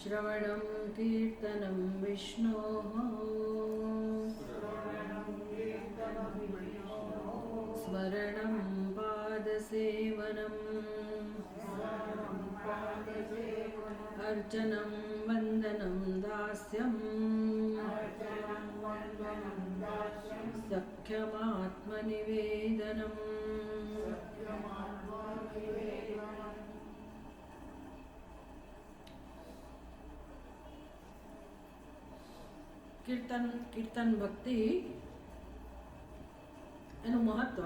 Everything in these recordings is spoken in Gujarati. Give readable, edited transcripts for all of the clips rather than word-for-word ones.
श्रवणं कीर्तनं विष्णोः स्मरणं पादसेवनम् अर्चनं वन्दनं दास्यम् सख्यमात्मनिवेदनम् કીર્તન ભક્તિ એનું મહત્વ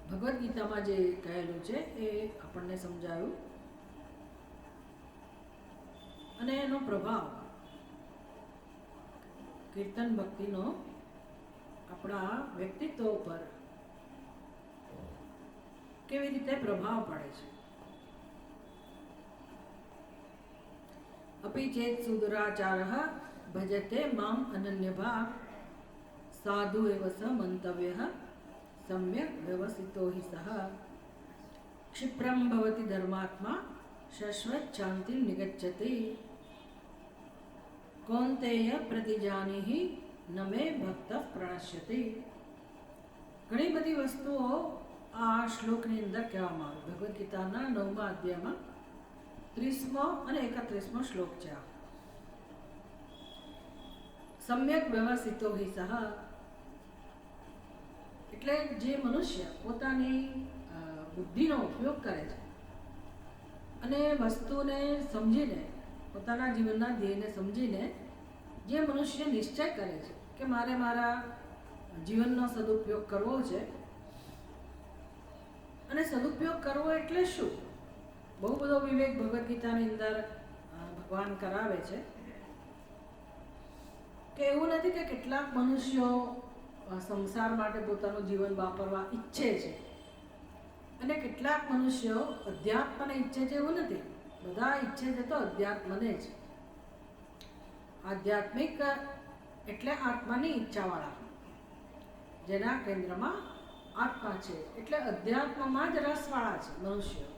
ભગવદ્ ગીતામાં જે કહેલું છે એ આપણને સમજાયું અને એનો પ્રભાવ કીર્તન ભક્તિનો આપણા વ્યક્તિત્વ ઉપર કેવી રીતે પ્રભાવ પડે છે. અપિ ચેત સુદુરાચારઃ ભજતે મામ અનન્યભાવ સાધુ એવ સ મંતવ્યઃ સમ્યક વ્યવસિતો હિ સહ ક્ષિપ્રમ ભવતિ ધર્માત્મા શાશ્વત શાંતિ નિગચ્છતિ કૌંતેય પ્રતિજાનીહિ ન મે ભક્ત પ્રણશ્યતિ. ઘણી બધી વસ્તુઓ આ શ્લોકની અંદર કહેવામાં આવે. ભગવદ્ ગીતાના 9મા અધ્યાયમાં 30મો અને 31મો શ્લોક છે. સમ્યક વ્યવસિતો હિ સહ એટલે જે મનુષ્ય પોતાની બુદ્ધિનો ઉપયોગ કરે છે અને વસ્તુને સમજીને પોતાના જીવનના ધ્યેયને સમજીને જે મનુષ્ય નિશ્ચય કરે છે કે મારે મારા જીવનનો સદુપયોગ કરવો છે. અને સદુપયોગ કરવો એટલે શું? બહુ બધો વિવેક ભગવદ્ ગીતાની અંદર ભગવાન કરાવે છે કે એવું નથી કે કેટલાક મનુષ્યો સંસાર માટે પોતાનું જીવન વાપરવા ઈચ્છે છે અને કેટલાક મનુષ્યો અધ્યાત્મને ઈચ્છે છે. એવું નથી, બધા ઈચ્છે છે તો અધ્યાત્મને જ. આધ્યાત્મિક એટલે આત્માની ઈચ્છાવાળા, જેના કેન્દ્રમાં આત્મા છે, એટલે અધ્યાત્મમાં જ રસવાળા છે મનુષ્યો.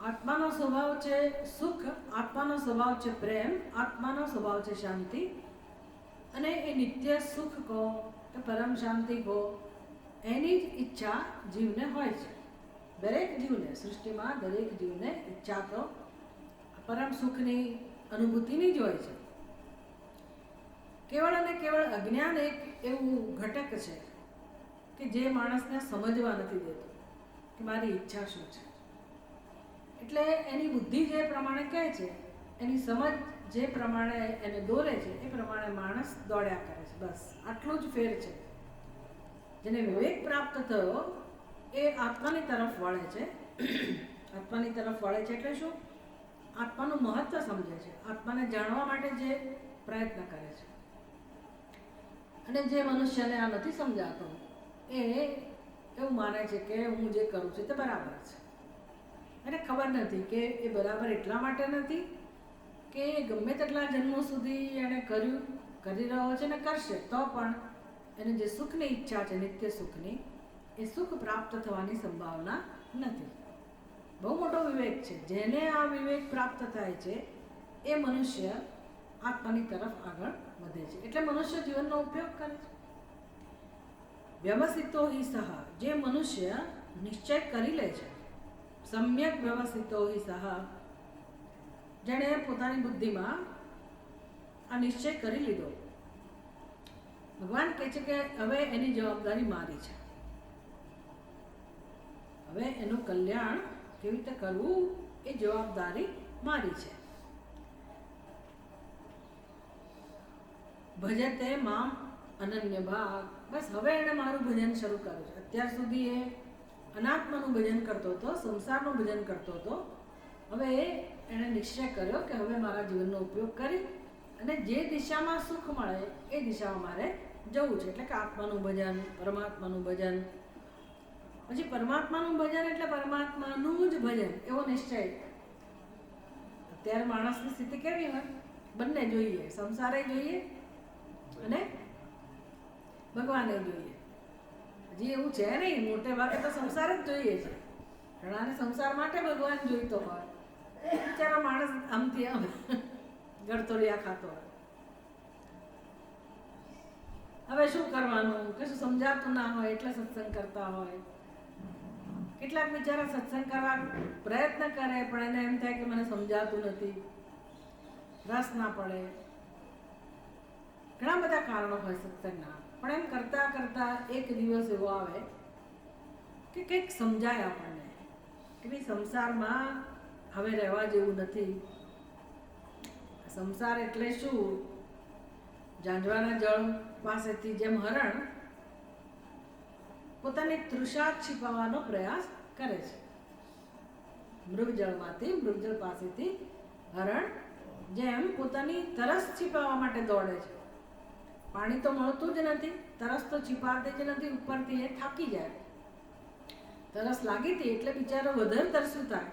આત્માનો સ્વભાવ છે સુખ, આત્માનો સ્વભાવ છે પ્રેમ, આત્માનો સ્વભાવ છે શાંતિ. અને એ નિત્ય સુખ કહો કે પરમ શાંતિ કહો, એની જ ઈચ્છા જીવને હોય છે. દરેક જીવને, સૃષ્ટિમાં દરેક જીવને ઈચ્છા તો પરમ સુખની અનુભૂતિની જ હોય છે. કેવળ અને કેવળ અજ્ઞાન એક એવું ઘટક છે કે જે માણસને સમજવા નથી દેતું કે મારી ઈચ્છા શું છે. એટલે એની બુદ્ધિ જે પ્રમાણે કહે છે, એની સમજ જે પ્રમાણે એને દોરે છે એ પ્રમાણે માણસ દોડ્યા કરે છે. બસ આટલું જ ફેર છે. જેને વિવેક પ્રાપ્ત થયો એ આત્માની તરફ વળે છે. આત્માની તરફ વળે છે એટલે શું? આત્માનું મહત્વ સમજે છે, આત્માને જાણવા માટે જે પ્રયત્ન કરે છે. અને જે મનુષ્યને આ નથી સમજાતો એ એવું માને છે કે હું જે કરું છું તે બરાબર છે. એને ખબર નથી કે એ બરાબર એટલા માટે નથી કે ગમે તેટલા જન્મો સુધી એણે કરી રહ્યો છે ને કરશે તો પણ એને જે સુખની ઈચ્છા છે, નિત્ય સુખની, એ સુખ પ્રાપ્ત થવાની સંભાવના નથી. બહુ મોટો વિવેક છે. જેને આ વિવેક પ્રાપ્ત થાય છે એ મનુષ્ય આત્માની તરફ આગળ વધે છે. એટલે મનુષ્ય જીવનનો ઉપયોગ કરે છે. વ્યવસિતો હિ સહ, જે મનુષ્ય નિશ્ચય કરી લે છે, સમ્યક વ્યવસિતો હિ સહ, જેણે પોતાની બુદ્ધિમાં આ નિશ્ચય કરી લીધો. ભગવાન કહે છે કે હવે એની જવાબદારી મારી છે. હવે એનું કલ્યાણ કેવી રીતે કરવું એ જવાબદારી મારી છે. ભજતે મામ અનન્ય ભાગ, બસ હવે એણે મારું ભજન શરૂ કર્યું છે. અત્યાર સુધી એ અનાત્માનું ભજન કરતો હતો, સંસારનું ભજન કરતો હતો. હવે એણે નિશ્ચય કર્યો કે હવે મારા જીવનનો ઉપયોગ કરી અને જે દિશામાં સુખ મળે એ દિશામાં મારે જવું છે. એટલે કે આત્માનું ભજન, પરમાત્માનું ભજન. પછી પરમાત્માનું ભજન એટલે પરમાત્માનું જ ભજન, એવો નિશ્ચય. અત્યારે માણસની સ્થિતિ કેવી હોય? બંને જોઈએ, સંસારે જોઈએ અને ભગવાને જોઈએ. હજી એવું છે નહીં, મોટે ભાગે તો સંસાર જ જોઈએ છે. ઘણાને સંસાર માટે ભગવાન જોઈતો હોય બિચારો માણસ આમથી આમ ગળતોલિયા ખાતો હોય. હવે શું કરવાનું, કશું સમજાતું ના હોય એટલે સત્સંગ કરતા હોય. કેટલાક બિચારા સત્સંગ કરવા પ્રયત્ન કરે પણ એને એમ થાય કે મને સમજાતું નથી, રસ ના પડે. ઘણા બધા કારણો હોય સત્સંગના. પણ એમ કરતા કરતા એક દિવસ એવો આવે કે કંઈક સમજાય આપણને કે ભાઈ સંસારમાં હવે રહેવા જેવું નથી. સંસાર એટલે શું? ઝાંઝવાના જળ પાસેથી જેમ હરણ પોતાની તૃષા छिपावવાનો પ્રયાસ કરે છે. મૃગજળ પાસેથી હરણ જેમ પોતાની તરસ छिपाવવા માટે દોડે છે. પાણી તો મળતું જ નથી, તરસ તો छिपाते જ નથી, ઉપરથી એ થાકી જાય. તરસ લાગી હતી એટલે બિચારો વધારે તરસ્યું થાય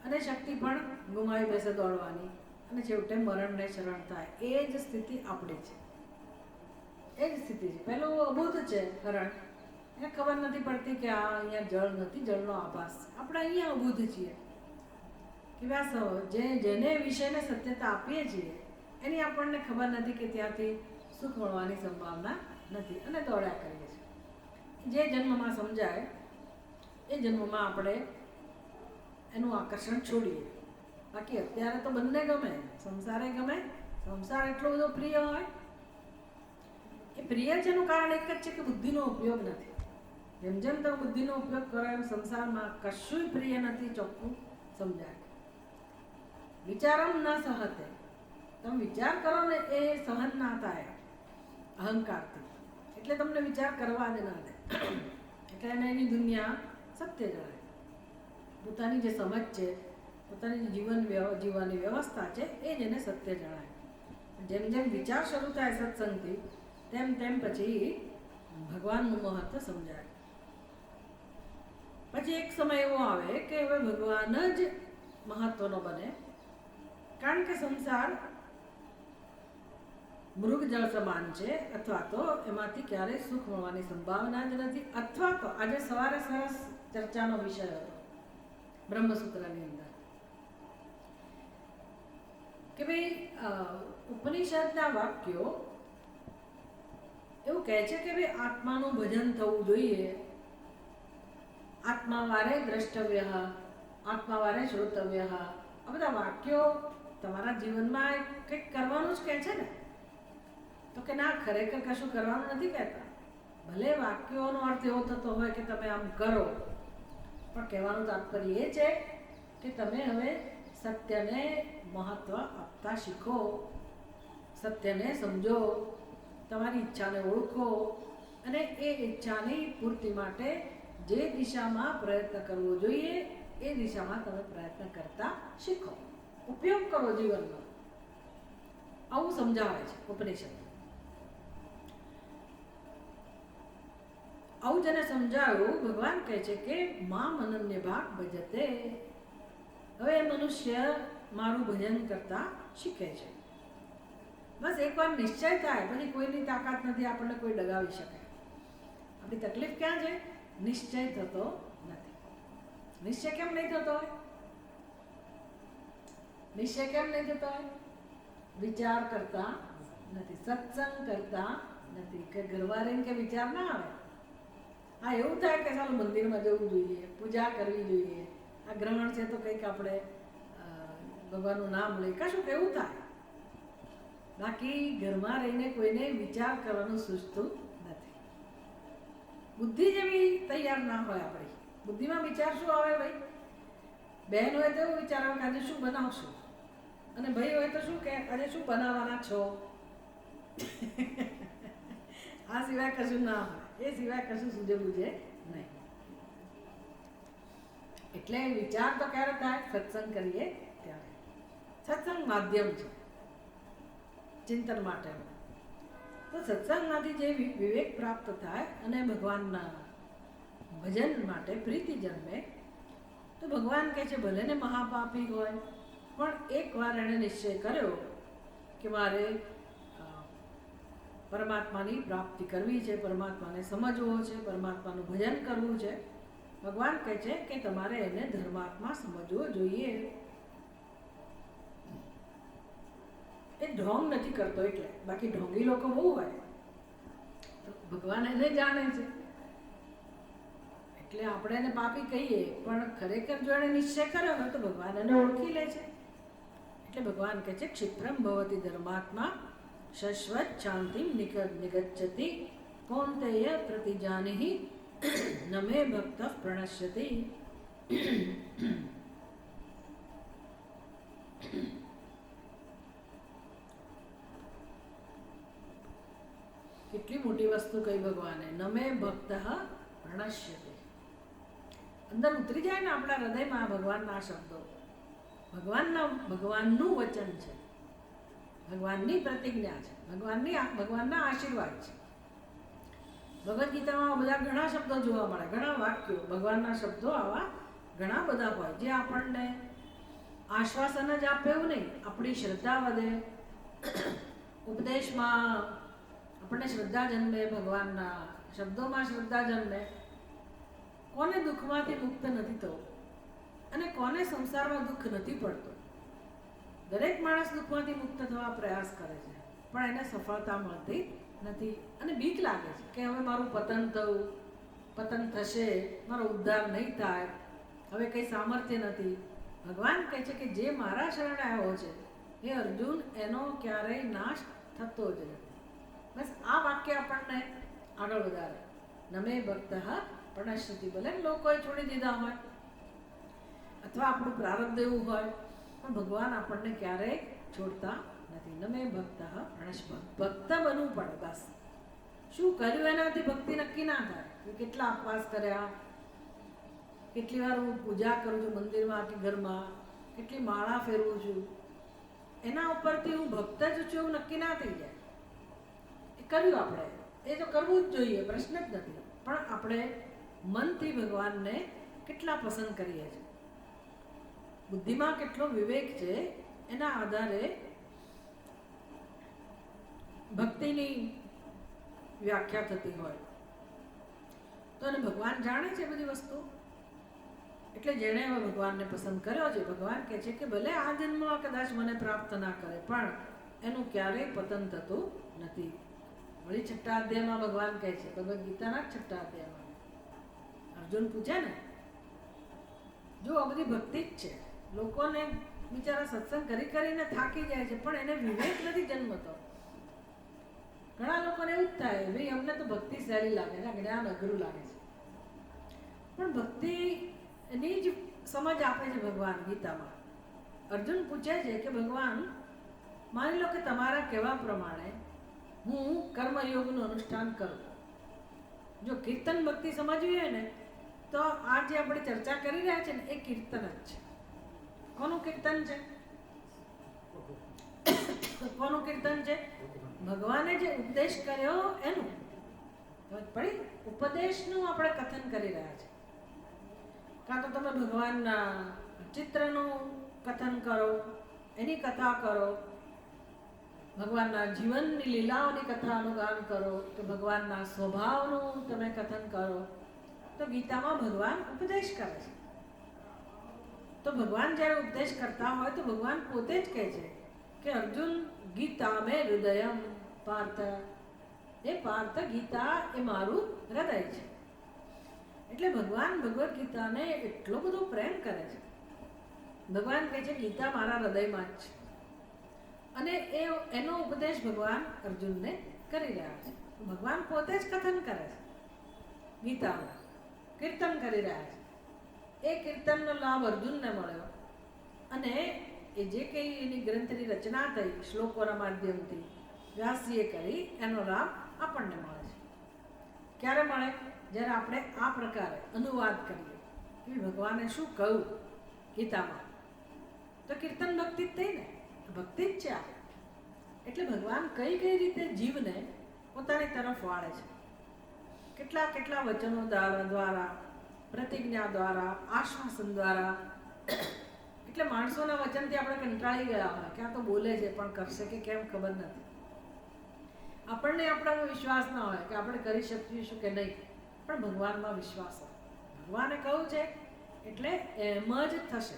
અને શક્તિ પણ ગુમાવી બેસે દોડવાની અને છેવટે મરણને શરણ થાય. એ જ સ્થિતિ આપણી છે, એ જ સ્થિતિ છે. પેલું અબોધ છે હરણ, એને ખબર નથી પડતી કે આ અહીંયા જળ નથી, જળનો આભાસ. આપણે અહીંયા અબોધ છીએ કે જેને વિષયને સત્યતા આપીએ છીએ એની આપણને ખબર નથી કે ત્યાંથી સુખ મળવાની સંભાવના નથી અને દોડ્યા કરીએ છીએ. જે જન્મમાં સમજાય એ જન્મમાં આપણે એનું આકર્ષણ છોડીએ. બાકી અત્યારે તો બંને ગમે, સંસારે ગમે. સંસાર એટલો બધો પ્રિય હોય. એ પ્રિય છે એનું કારણ એક જ છે કે બુદ્ધિનો ઉપયોગ નથી. જેમ જેમ તમે બુદ્ધિનો ઉપયોગ કરો એમ સંસારમાં કશું પ્રિય નથી, ચોખ્ખું સમજાય. વિચારમ ન સહતે, તમે વિચાર કરો ને એ સહન ના થાય અહંકારથી, એટલે તમને વિચાર કરવા જ ના દે. એટલે એને એની દુનિયા સત્ય જણાય. પોતાની જે સમજ છે, પોતાની જીવવાની વ્યવસ્થા છે એ જ એને સત્ય જણાય. જેમ જેમ વિચાર શરૂ થાય સત્સંગથી તેમ તેમ પછી ભગવાનનું મહત્વ સમજાય. પછી એક સમય એવો આવે કે હવે ભગવાન જ મહત્વનો બને, કારણ કે સંસાર મૃગજળ સમાન છે, અથવા તો એમાંથી ક્યારેય સુખ મળવાની સંભાવના જ નથી. અથવા તો આજે સવારે સરસ ચર્ચાનો વિષય હતો બ્રહ્મસૂત્રની અંદર કે ભાઈ ઉપનિષદના વાક્યો એવું કહે છે કે ભાઈ આત્માનું ભજન થવું જોઈએ, આત્મા વારે દ્રષ્ટવ્ય, આત્મા વારે શ્રોતવ્ય. આ બધા વાક્યો તમારા જીવનમાં કંઈક કરવાનું જ કહે છે ને. તો કે ના, ખરેખર કશું કરવાનું નથી કહેતા. ભલે વાક્યોનો અર્થ એવો થતો હોય કે તમે આમ કરો, પણ કહેવાનું તાત્પર્ય એ છે કે તમે હવે સત્યને મહત્વ આપતા શીખો, સત્યને સમજો, તમારી ઈચ્છાને ઓળખો અને એ ઈચ્છાની પૂર્તિ માટે જે દિશામાં પ્રયત્ન કરવો જોઈએ એ દિશામાં તમે પ્રયત્ન કરતા શીખો, ઉપયોગ કરો જીવનમાં. આવું સમજાવે છે ઉપનિષદ. આવું જેને સમજાવ્યું, ભગવાન કહે છે કે મામ અનન્ય ભાગ ભજતે. હવે મનુષ્ય મારું ભજન કરતા શીખે છે. બસ એકવાર નિશ્ચય થાય પછી કોઈની તાકાત નથી આપણને કોઈ ડગાવી શકે. આપણી તકલીફ ક્યાં છે? નિશ્ચય થતો નથી. નિશ્ચય કેમ નહીં થતો હોય? નિશ્ચય કેમ નહીં થતો હોય? વિચાર કરતા નથી, સત્સંગ કરતા નથી. કે ઘરવાળે કે વિચાર ના આવે. હા, એવું થાય કે ચાલો મંદિરમાં જવું જોઈએ, પૂજા કરવી જોઈએ, આ ગ્રહણ છે તો કંઈક આપણે ભગવાનનું નામ લઈ, કશું કેવું થાય. બાકી ઘરમાં રહીને કોઈને વિચાર કરવાનું સૂચતું નથી. બુદ્ધિ જેવી તૈયાર ના હોય આપણી. બુદ્ધિમાં વિચાર શું આવે ભાઈ? બહેન હોય તો એવું વિચાર આવે કે આજે શું બનાવશું, અને ભાઈ હોય તો શું કે આજે શું બનાવવાના છો. આ સિવાય કશું ના હોય, એ સિવાય કશું સૂજે બૂજે નહીં. એટલે વિચાર તો ક્યારે થાય? સત્સંગ કરીએ ત્યારે. સત્સંગ માધ્યમ છે ચિંતન માટેનું. તો સત્સંગમાંથી જે વિવેક પ્રાપ્ત થાય અને ભગવાનના ભજન માટે પ્રીતિ જન્મે, તો ભગવાન કહે છે ભલે ને મહાપાપી હોય પણ એકવાર એણે નિશ્ચય કર્યો કે મારે પરમાત્માની પ્રાપ્તિ કરવી છે, પરમાત્માને સમજવો છે, પરમાત્માનું ભજન કરવું છે. ભગવાન કહે છે કે તમારે એને ધર્માત્મા સમજવો જોઈએ. એ ઢોંગ નથી કરતો એટલે. બાકી ઢોંગી લોકો બહુ હોય, તો ભગવાન એને જાણે છે. એટલે આપણે એને પાપી કહીએ, પણ ખરેખર જો એને નિશ્ચય કર્યો હોય તો ભગવાન એને ઓળખી લે છે. એટલે ભગવાન કહે છે ક્ષિપ્રમ ભવતી ધર્માત્મા શશ્વત શાંતિ નિગચ્છતિ કૌંતેય પ્રતિજાનિહિ નમે ભક્ત પ્રણશ્યતિ. કેટલી મોટી વસ્તુ કહી ભગવાને, નમે ભક્ત પ્રણશ્યતિ. અંદર ઉતરી જાય ને આપણા હૃદયમાં ભગવાનના શબ્દો. ભગવાનનું વચન છે, ભગવાનની પ્રતિજ્ઞા છે, ભગવાનના આશીર્વાદ છે. ભગવદ્ ગીતામાં બધા ઘણા શબ્દો જોવા મળે, ઘણા વાક્યો, ભગવાનના શબ્દો આવા ઘણા બધા હોય જે આપણને આશ્વાસન જ આપે એવું નહીં, આપણી શ્રદ્ધા વધે, ઉપદેશમાં આપણને શ્રદ્ધા જન્મે, ભગવાનના શબ્દોમાં શ્રદ્ધા જન્મે. કોને દુઃખમાંથી મુક્ત નથી થવું અને કોને સંસારમાં દુઃખ નથી પડતું? દરેક માણસ દુઃખમાંથી મુક્ત થવા પ્રયાસ કરે છે, પણ એને સફળતા મળતી નથી અને બીક લાગે છે કે હવે મારું પતન થશે, મારો ઉદ્ધાર નહીં થાય, હવે કંઈ સામર્થ્ય નથી. ભગવાન કહે છે કે જે મારા શરણે આવ્યો છે એ અર્જુન, એનો ક્યારેય નાશ થતો જ નથી. બસ આ વાક્ય આપણને આગળ વધારે. નમે ભક્ત પ્રણશ્યતિ. ભલે લોકોએ છોડી દીધા હોય અથવા આપણું પ્રારબ્ધ એવું હોય, પણ ભગવાન આપણને ક્યારેય છોડતા નથી. નમે ભક્ત ભક્ત બનવું પડે. બસ શું કર્યું એનાથી ભક્તિ નક્કી ના થાય. કેટલા ઉપવાસ કર્યા, કેટલી વાર હું પૂજા કરું છું મંદિરમાં કે ઘરમાં, કેટલી માળા ફેરવું છું, એના ઉપરથી હું ભક્ત જ છું એવું નક્કી ના થઈ જાય. એ કર્યું આપણે, એ તો કરવું જ જોઈએ, પ્રશ્ન જ નથી. પણ આપણે મનથી ભગવાનને કેટલા પસંદ કરીએ છીએ, બુદ્ધિમાં કેટલો વિવેક છે, એના આધારે ભક્તિની વ્યાખ્યા થતી હોય. તો એને ભગવાન જાણે છે બધી વસ્તુ. એટલે જેણે હવે ભગવાનને પસંદ કર્યો છે, ભગવાન કહે છે કે ભલે આ જન્મમાં કદાચ મને પ્રાપ્ત ના કરે, પણ એનું ક્યારેય પતન થતું નથી. વળી 6 અધ્યાયમાં ભગવાન કહે છે, ભગવદ્ ગીતાના 6 અધ્યાયમાં અર્જુન પૂછે ને, જો આ બધી ભક્તિ જ છે, લોકોને બિચારા સત્સંગ કરીને થાકી જાય છે, પણ એને વિવેક નથી જન્મતો. ઘણા લોકોને એવું જ થાય, ભાઈ અમને તો ભક્તિ સહેલી લાગે છે, જ્ઞાન અઘરું લાગે છે. પણ ભક્તિની જ સમજ આપે છે ભગવાન ગીતામાં. અર્જુન પૂછે છે કે ભગવાન, માની લો કે તમારા કહેવા પ્રમાણે હું કર્મયોગનું અનુષ્ઠાન કરું. જો કીર્તન ભક્તિ સમજવી હોય ને, તો આ જે આપણે ચર્ચા કરી રહ્યા છે ને, એ કીર્તન જ છે. કોનું કીર્તન છે? કોનું કીર્તન છે? ભગવાને જે ઉપદેશ કર્યો એનું. પડી ઉપદેશનું આપણે કથન કરી રહ્યા છે. કાં તો તમે ભગવાનના ચિત્રનું કથન કરો, એની કથા કરો, ભગવાનના જીવનની લીલાઓની કથાનું ગાન કરો, કે ભગવાનના સ્વભાવનું તમે કથન કરો. તો ગીતામાં ભગવાન ઉપદેશ કરે છે. તો ભગવાન જ્યારે ઉપદેશ કરતા હોય તો ભગવાન પોતે જ કહે છે કે અર્જુન, ગીતા મેં હૃદયમ પાર્થ. એ પાર્થ, ગીતા એ મારું હૃદય છે. એટલે ભગવાન ભગવદ્ ગીતાને એટલો બધો પ્રેમ કરે છે. ભગવાન કહે છે ગીતા મારા હૃદયમાં જ છે. અને એનો ઉપદેશ ભગવાન અર્જુનને કરી રહ્યા છે. ભગવાન પોતે જ કથન કરે છે, ગીતામાં કીર્તન કરી રહ્યા છે. એ કીર્તનનો લાભ અર્જુનને મળ્યો, અને એ જે કંઈ એની ગ્રંથની રચના થઈ શ્લોકોના માધ્યમથી વ્યાસજીએ કરી, એનો લાભ આપણને મળે છે. ક્યારે મળે? જ્યારે આપણે આ પ્રકારે અનુવાદ કરીએ કે ભગવાને શું કહ્યું ગીતામાં. તો કીર્તન ભક્તિ જ થઈ ને, ભક્તિ જ છે આ. એટલે ભગવાન કઈ રીતે જીવને પોતાની તરફ વાળે છે. કેટલા વચનો દ્વારા, પ્રતિજ્ઞા દ્વારા, આશ્વાસન દ્વારા. એટલે માણસોના વચનથી આપણે કંટાળી ગયા હોય કે આ તો બોલે છે પણ કરશે કે કેમ ખબર નથી. આપણને આપણામાં વિશ્વાસ ના હોય કે આપણે કરી શકીશું કે નહીં, પણ ભગવાનમાં વિશ્વાસ હોય. ભગવાને કહ્યું છે એટલે એમ જ થશે.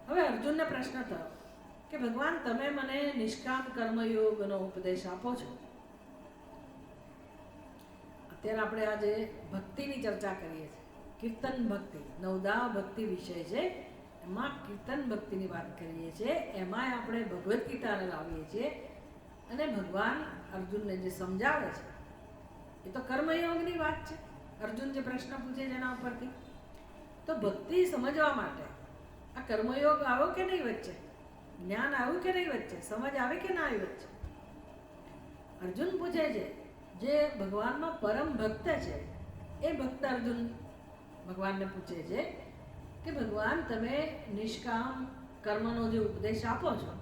હવે અર્જુનને પ્રશ્ન થયો કે ભગવાન તમે મને નિષ્કામ કર્મયોગનો ઉપદેશ આપો છો. અત્યારે આપણે આજે ભક્તિની ચર્ચા કરીએ છીએ, કીર્તન ભક્તિ, નવદા ભક્તિ વિષય છે, એમાં કીર્તન ભક્તિની વાત કરીએ છીએ. એમાં આપણે ભગવદ્ ગીતાને લાવીએ છીએ અને ભગવાન અર્જુનને જે સમજાવે છે એ તો કર્મયોગની વાત છે. અર્જુન જે પ્રશ્ન પૂછે છે એના ઉપરથી તો ભક્તિ સમજવા માટે આ કર્મયોગ આવ્યો કે નહીં વચ્ચે, જ્ઞાન આવ્યું કે નહીં વચ્ચે, સમજ આવી કે ના આવી વચ્ચે. અર્જુન પૂછે છે, જે ભગવાનનો પરમ ભક્ત છે એ ભક્ત અર્જુન ભગવાનને પૂછે છે કે ભગવાન તમે નિષ્કામ કર્મનો જે ઉપદેશ આપો છો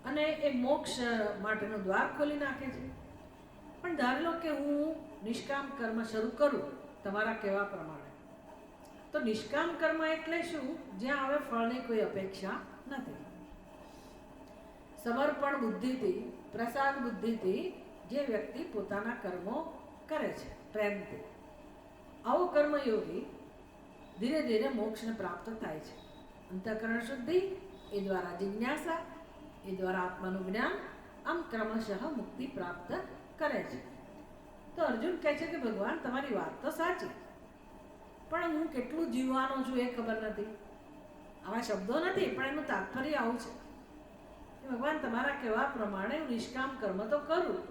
અને એ મોક્ષ માટેનું દ્વાર ખોલી નાખે છે, પણ ધારી લો કે હું નિષ્કામ કર્મ શરૂ કરું તમારા કહેવા પ્રમાણે, તો નિષ્કામ કર્મ એટલે શું? જ્યાં હવે ફળની કોઈ અપેક્ષા નથી. સમર્પણ બુદ્ધિથી, પ્રસાદ બુદ્ધિથી જે વ્યક્તિ પોતાના કર્મો કરે છે પ્રેમથી, આવો કર્મયોગી ધીરે ધીરે મોક્ષને પ્રાપ્ત થાય છે. અંતઃકરણ શુદ્ધિ, એ દ્વારા જિજ્ઞાસા, એ દ્વારા આત્માનું જ્ઞાન, આમ ક્રમશઃ મુક્તિ પ્રાપ્ત કરે છે. તો અર્જુન કહે છે કે ભગવાન તમારી વાત તો સાચી, પણ હું કેટલું જીવવાનો છું એ ખબર નથી. આવા શબ્દો નથી, પણ એનું તાત્પર્ય આવું છે કે ભગવાન તમારા કહેવા પ્રમાણે હું નિષ્કામ કર્મ તો કરું,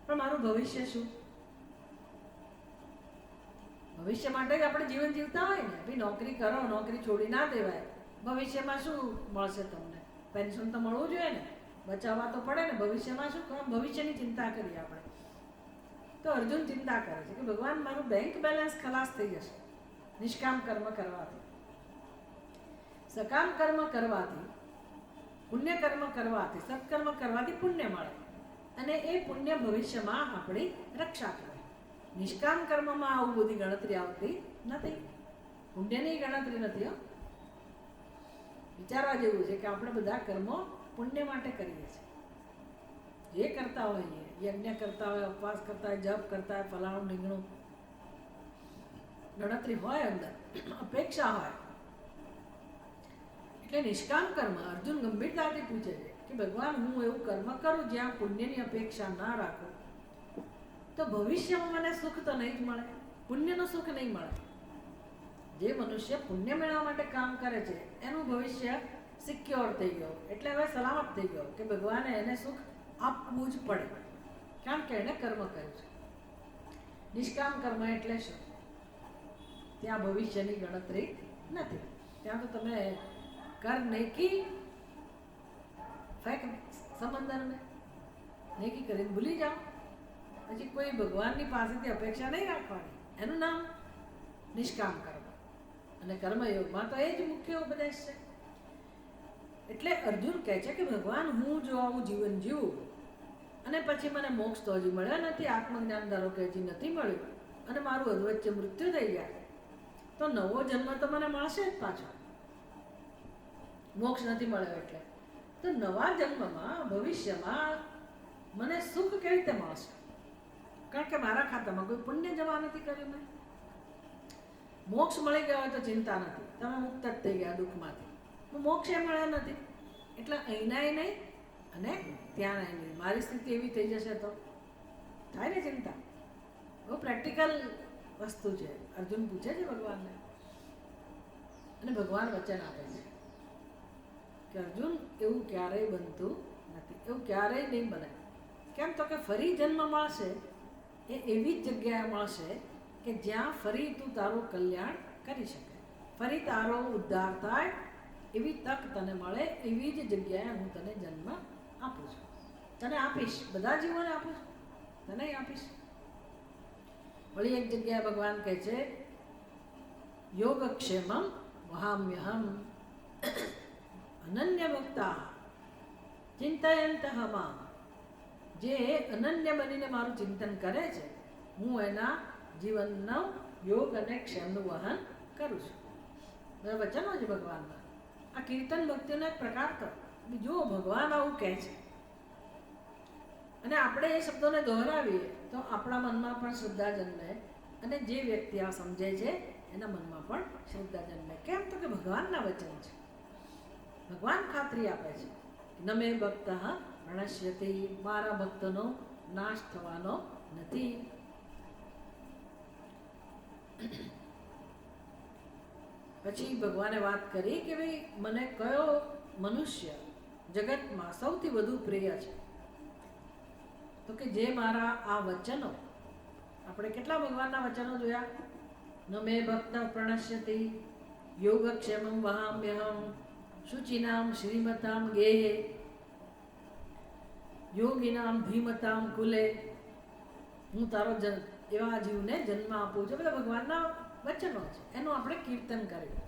પણ મારું ભવિષ્ય શું? ભવિષ્ય માટે જ આપણે જીવન જીવતા હોય ને, ભાઈ નોકરી કરો, નોકરી છોડી ના દેવાય. ભવિષ્યમાં શું મળશે તમને? પેન્શન તો મળવું જોઈએ ને, બચાવવા તો પડે ને. ભવિષ્યમાં શું કામ? ભવિષ્યની ચિંતા કરીએ આપણે. તો અર્જુન ચિંતા કરે છે કે ભગવાન મારું બેંક બેલેન્સ ખલાસ થઈ જશે નિષ્કામ કર્મ કરવાથી. સકામ કર્મ કરવાથી, પુણ્ય કર્મ કરવાથી, સત્કર્મ કરવાથી પુણ્ય મળે અને એ પુણ્ય ભવિષ્યમાં આપણી રક્ષા કરે. નિષ્કામ કર્મમાં આવું બધી ગણતરી આવતી નથી, પુણ્યની ગણતરી નથી. વિચારવા જેવું છે કે આપણે બધા કર્મો પુણ્ય માટે કરીએ છીએ. જે કરતા હોઈએ, યજ્ઞ કરતા હોય, ઉપવાસ કરતા હોય, જપ કરતા હોય, ફલાણું ઢીંગણું, ગણતરી હોય, અંદર અપેક્ષા હોય. એટલે નિષ્કામ કર્મ અર્જુન ગંભીરતાથી પૂછે છે કે ભગવાન હું એવું કર્મ કરું જ્યાં પુણ્યની અપેક્ષા ના રાખું, તો ભવિષ્યમાં મને સુખ તો નહીં જ મળે, પુણ્યનું સુખ નહીં મળે. જે મનુષ્ય પુણ્ય મેળવવા માટે કામ કરે છે એનું ભવિષ્ય સિક્યોર થઈ ગયો, એટલે હવે સલામત થઈ ગયો કે ભગવાને એને સુખ આપવું જ પડે, કારણ કે એને કર્મ કર્યું છે. નિષ્કામ કર્મ એટલે શું? ત્યાં ભવિષ્યની ગણતરી નથી. ત્યાં તો તમે કર નેકી ફેંક સમંદર મેં, નેકી કરીને ભૂલી જાઓ, પછી કોઈ ભગવાનની પાસેથી અપેક્ષા નહીં રાખવાની. એનું નામ નિષ્કામ કર્મ. અને કર્મયોગમાં તો એ જ મુખ્ય ઉપદેશ છે. એટલે અર્જુન કહે છે કે ભગવાન હું જો આવું જીવન જીવું અને પછી મને મોક્ષ તો હજી મળ્યો નથી, આત્મજ્ઞાન ધારો કે હજી નથી મળ્યું, અને મારું અધવચ્ચે મૃત્યુ થઈ જાય, તો નવો જન્મ તો મને મળશે જ પાછો. મોક્ષ નથી મળ્યો એટલે તો નવા જન્મમાં ભવિષ્યમાં મને સુખ કેવી રીતે મળશે? કારણ કે મારા ખાતામાં કોઈ પુણ્ય જમા નથી કર્યું મેં. મોક્ષ મળી ગયો હોય તો ચિંતા નથી, તમે મુક્ત જ થઈ ગયા દુઃખમાંથી. મોક્ષ એ મળ્યો નથી એટલે અહીંનાય નહીં અને ત્યાં નહીં. મારી સ્થિતિ એવી થઈ જશે તો થાય ને ચિંતા. બહુ પ્રેક્ટિકલ વસ્તુ છે. અર્જુન પૂછે છે ભગવાનને, અને ભગવાન વચન આપે છે કે અર્જુન એવું ક્યારેય બનતું નથી, એવું ક્યારેય નહીં બને. કેમ? તો કે ફરી જન્મ મળશે એ એવી જ જગ્યાએ મળશે કે જ્યાં ફરી તું તારું કલ્યાણ કરી શકે, ફરી તારો ઉદ્ધાર થાય એવી તક તને મળે. એવી જ જગ્યાએ હું તને જન્મ આપું છું, તને આપીશ, બધા જીવોને આપું છું, તને આપીશ. વળી એક જગ્યાએ ભગવાન કહે છે યોગક્ષેમં વહામ્યહમ અનન્ય ભક્તા ચિંતયંતઃ મામ. જે અનન્ય બનીને મારું ચિંતન કરે છે, હું એના જીવનનો યોગ અને ક્ષેમનું વહન કરું છું. બધા વચનો છે ભગવાનના. આ કીર્તન ભક્તિનો એક પ્રકાર તો જો ભગવાન આવું કહે છે અને આપણે એ શબ્દોને દોહરાવીએ તો આપણા મનમાં પણ શ્રદ્ધા જન્મે, અને જે વ્યક્તિ આ સમજે છે એના મનમાં પણ શ્રદ્ધા જન્મે. કેમ? તો કે ભગવાનના વચન છે. ભગવાન ખાતરી આપે છે ન મે ભક્ત પ્રણશ્યતિ, મારા ભક્તનો નાશ થવાનો નથી. પછી ભગવાને વાત કરી કે ભાઈ મને કયો મનુષ્ય જગતમાં સૌથી વધુ પ્રિય છે? તો કે જે મારા આ વચનો, આપણે કેટલા ભગવાનના વચનો જોયા? ન મે ભક્ત પ્રણશ્યતિ, યોગક્ષેમં વહામ્યહમ, શુચિનામ શ્રીમતામ ગેહે, યોગીનામ ધીમતામ કુલે, હું તારો એવા જીવને જન્મ આપું છું. બધા ભગવાનના વચનો છે, એનું આપણે કીર્તન કર્યું.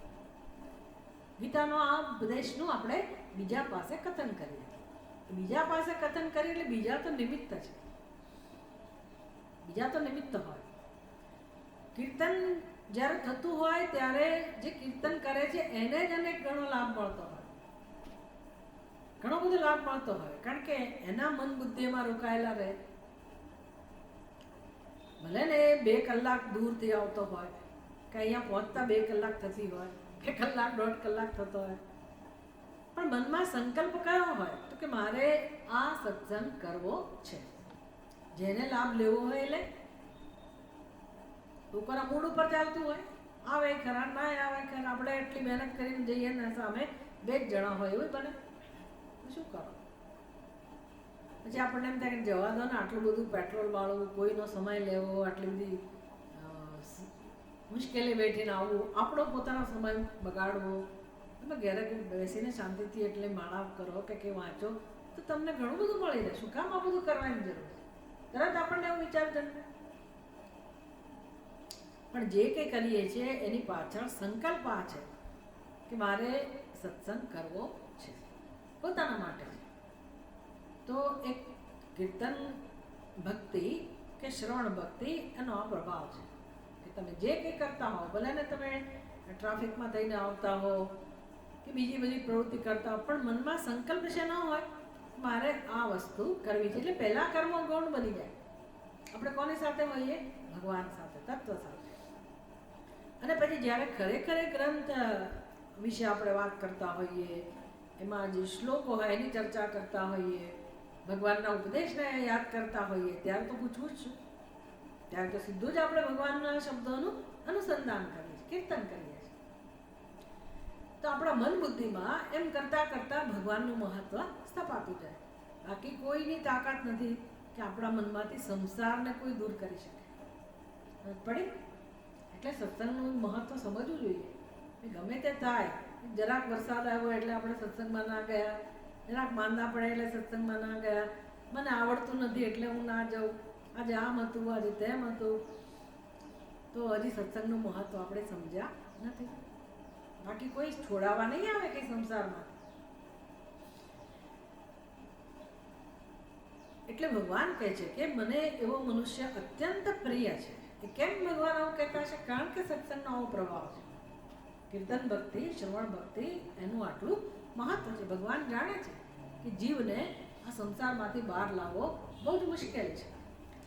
ગીતાનો આ ઉપદેશનું આપણે બીજા પાસે કથન કરીએ. બીજા પાસે કથન કરીએ એટલે બીજા તો નિમિત્ત છે, બીજા તો નિમિત્ત હોય. કીર્તન જ્યારે થતું હોય ત્યારે જે કીર્તન કરે છે એને જ અનેક ઘણો લાભ મળતો હોય, ઘણો બધો લાભ મળતો હોય, કારણ કે એના મન બુદ્ધિમાં રોકાયેલા રહે. ભલે ને 2 કલાક દૂરથી આવતો હોય, કે અહીંયા પહોંચતા 2 કલાક થતી હોય, કે કલાક 1.5 કલાક થતો હોય, પણ મનમાં સંકલ્પ કયો હોય? તો કે મારે આ સત્સંગ કરવો છે. જેને લાભ લેવો હોય એટલે લોકોના મૂડ ઉપર ચાલતું હોય, આવે ખરા ના આવે ખરા, આપણે એટલી મહેનત કરીને જઈએ ને સામે 2 જ જણા હોય એવું બને, શું કરો? પછી આપણને એમ થાય કે જવા દો ને, આટલું બધું પેટ્રોલ વાળું, કોઈનો સમય લેવો, આટલી બધી મુશ્કેલી બેઠીને આવવું, આપણો પોતાનો સમય બગાડવો. તમે ઘરે બેસીને શાંતિથી એટલે માળા કરો કે વાંચો તો તમને ઘણું બધું મળી રહે. શું કામ આ બધું કરવાની જરૂર છે? તરત આપણને એવું વિચાર છે. પણ જે કંઈ કરીએ છીએ એની પાછળ સંકલ્પ આ છે કે મારે સત્સંગ કરવો છે, પોતાના માટે. તો એક કીર્તન ભક્તિ કે શ્રવણ ભક્તિ એનો આ પ્રભાવ છે કે તમે જે કંઈ કરતા હો, ભલે ને તમે ટ્રાફિકમાં થઈને આવતા હો કે બીજી બધી પ્રવૃત્તિ કરતા હો, પણ મનમાં સંકલ્પ છે ન હોય મારે આ વસ્તુ કરવી છે, એટલે પહેલાં કર્મો ગૌણ બની જાય. આપણે કોની સાથે હોઈએ? ભગવાન સાથે, તત્વ સાથે. અને પછી જ્યારે ખરેખર ગ્રંથ વિશે આપણે વાત કરતા હોઈએ, એમાં જે શ્લોકો હોય એની ચર્ચા કરતા હોઈએ, ભગવાનના ઉપદેશને યાદ કરતા હોઈએ, ત્યારે તો પૂછવું જ છું. ત્યારે તો સીધું જ આપણે ભગવાનના શબ્દોનું અનુસંધાન કરીએ છીએ, કીર્તન કરીએ છીએ. તો આપણા મન બુદ્ધિમાં એમ કરતાં કરતાં ભગવાનનું મહત્વ સ્થપાતું જાય. બાકી કોઈની તાકાત નથી કે આપણા મનમાંથી સંસારને કોઈ દૂર કરી શકે. પડી? એટલે સત્સંગનું મહત્વ સમજવું જોઈએ. ગમે તે થાય, જરાક વરસાદ આવ્યો એટલે આપણે સત્સંગમાં ના ગયા, જરાક માંદા પડે એટલે સત્સંગમાં ના ગયા, મને આવડતું નથી એટલે હું ના જાઉં, આજે આમ હતું, આજે તેમ હતું, તો હજી સત્સંગનું મહત્વ આપણે સમજ્યા નથી. બાકી કોઈ છોડાવવા નહીં આવે કે સંસારમાં. એટલે ભગવાન કહે છે કે મને એવો મનુષ્ય અત્યંત પ્રિય છે. એ કેમ ભગવાન આવું કહેતા છે? કારણ કે સત્સંગનો આવો પ્રભાવ છે. કીર્તન ભક્તિ, શ્રવણ ભક્તિ એનું આટલું મહત્વ છે. ભગવાન જાણે છે કે જીવને આ સંસારમાંથી બહાર લાવવો બહુ જ મુશ્કેલ છે.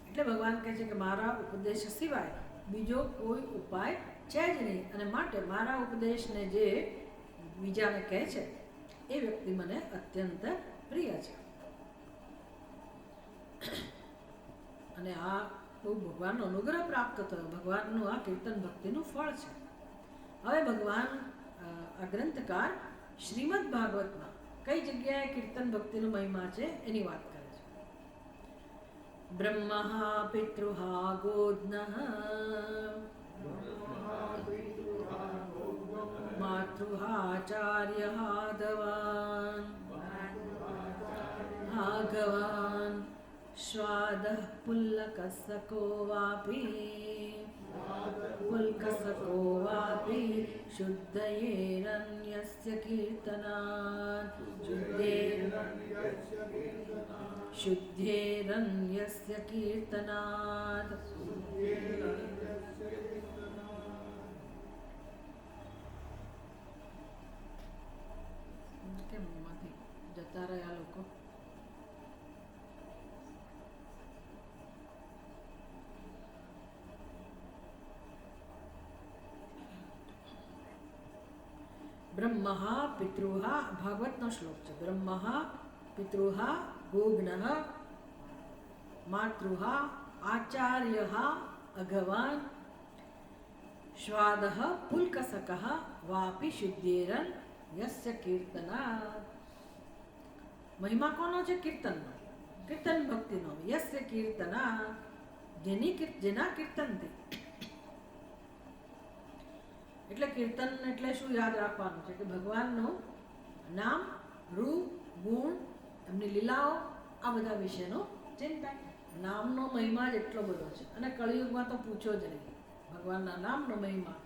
એટલે ભગવાન કહે છે કે મારા ઉપદેશ સિવાય બીજો કોઈ ઉપાય છે જ નહીં, અને માટે મારા ઉપદેશને જે બીજાને કહે છે એ વ્યક્તિ મને અત્યંત પ્રિય છે. અને આ બહુ ભગવાનનો અનુગ્રહ પ્રાપ્ત થયો. ભગવાનનું આ કીર્તન ભક્તિનું ફળ છે. હવે ભગવાન આ ગ્રંથકાર શ્રીમદ ભાગવતમાં કઈ જગ્યાએ કીર્તન ભક્તિનો મહિમા છે એની વાત કરે છે. બ્રહ્મા પિતૃહા ગોદ્નઃ માતૃહાચાર્યઃ દવાન ભાગવાન સ્વાદઃ પુલ્લકસકો વાપી શુદ્ધયેરન્યસ્ય કીર્તનાत् શુદ્ધેરન્યસ્ય કીર્તનાत्. કેમ એમાંથી જતા રહ્યા લોકો? બ્રહ્મા પિતૃહા, ભાગવતનો શ્લોક છે. બ્રહ્મા પિતૃહા ગોગ્નઃ માતૃહા આચાર્યઃ અઘવાન શ્વાદઃ પુલકસકઃ વાપી શુદ્ધેરન યસ્ય કીર્તના. મહિમા કોનો છે? કીર્તનનો, કીર્તન ભક્તિનો. યસ્ય કીર્તના, જેના કીર્તનથી. એટલે કીર્તન એટલે શું યાદ રાખવાનું છે? કે ભગવાનનું નામ, રૂપ, ગુણ, એમની લીલાઓ, આ બધા વિશેનો ચિંતન. નામનો મહિમા જ એટલો બધો છે, અને કળિયુગમાં તો પૂછો જ નહીં. ભગવાનના નામનો મહિમા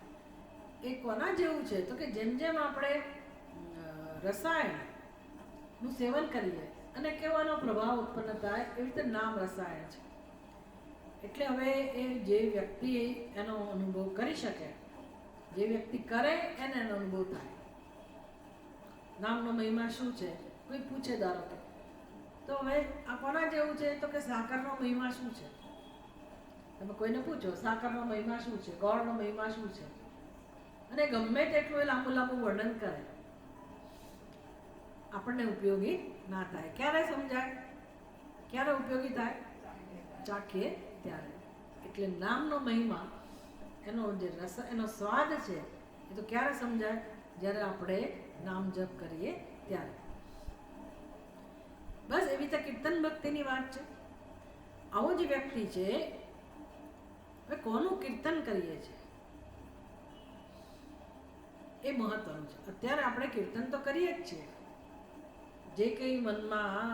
એ કોના જેવું છે? તો કે જેમ જેમ આપણે રસાયણનું સેવન કરીએ અને કેવાનો પ્રભાવ ઉત્પન્ન થાય, એવી રીતે નામ રસાયણ છે. એટલે હવે એ જે વ્યક્તિ એનો અનુભવ કરી શકે, જે વ્યક્તિ કરે એને એનો અનુભવ થાય. નામનો મહિમા શું છે? કોઈ પૂછે ધારો કે, તો હવે આ કોના જેવું છે? તો કે સાકરનો મહિમા શું છે? તમે કોઈને પૂછો સાકરનો મહિમા શું છે, ગોળનો મહિમા શું છે, અને ગમે તેટલું એ લાંબુ લાંબુ વર્ણન કરે, આપણને ઉપયોગી ના થાય. ક્યારે સમજાય? ક્યારે ઉપયોગી થાય? ચાખીએ ત્યારે. એટલે નામનો મહિમા, એનો જે રસ, એનો સ્વાદ છે, એ તો ક્યારે સમજાય? જ્યારે આપણે નામ જપ કરીએ ત્યારે. બસ એવી રીતે કીર્તન ભક્તિની વાત છે. આવો જે વ્યક્તિ છે, હવે કોનું કીર્તન કરીએ છીએ એ મહત્વનું છે. અત્યારે આપણે કીર્તન તો કરીએ જ છીએ, જે કંઈ મનમાં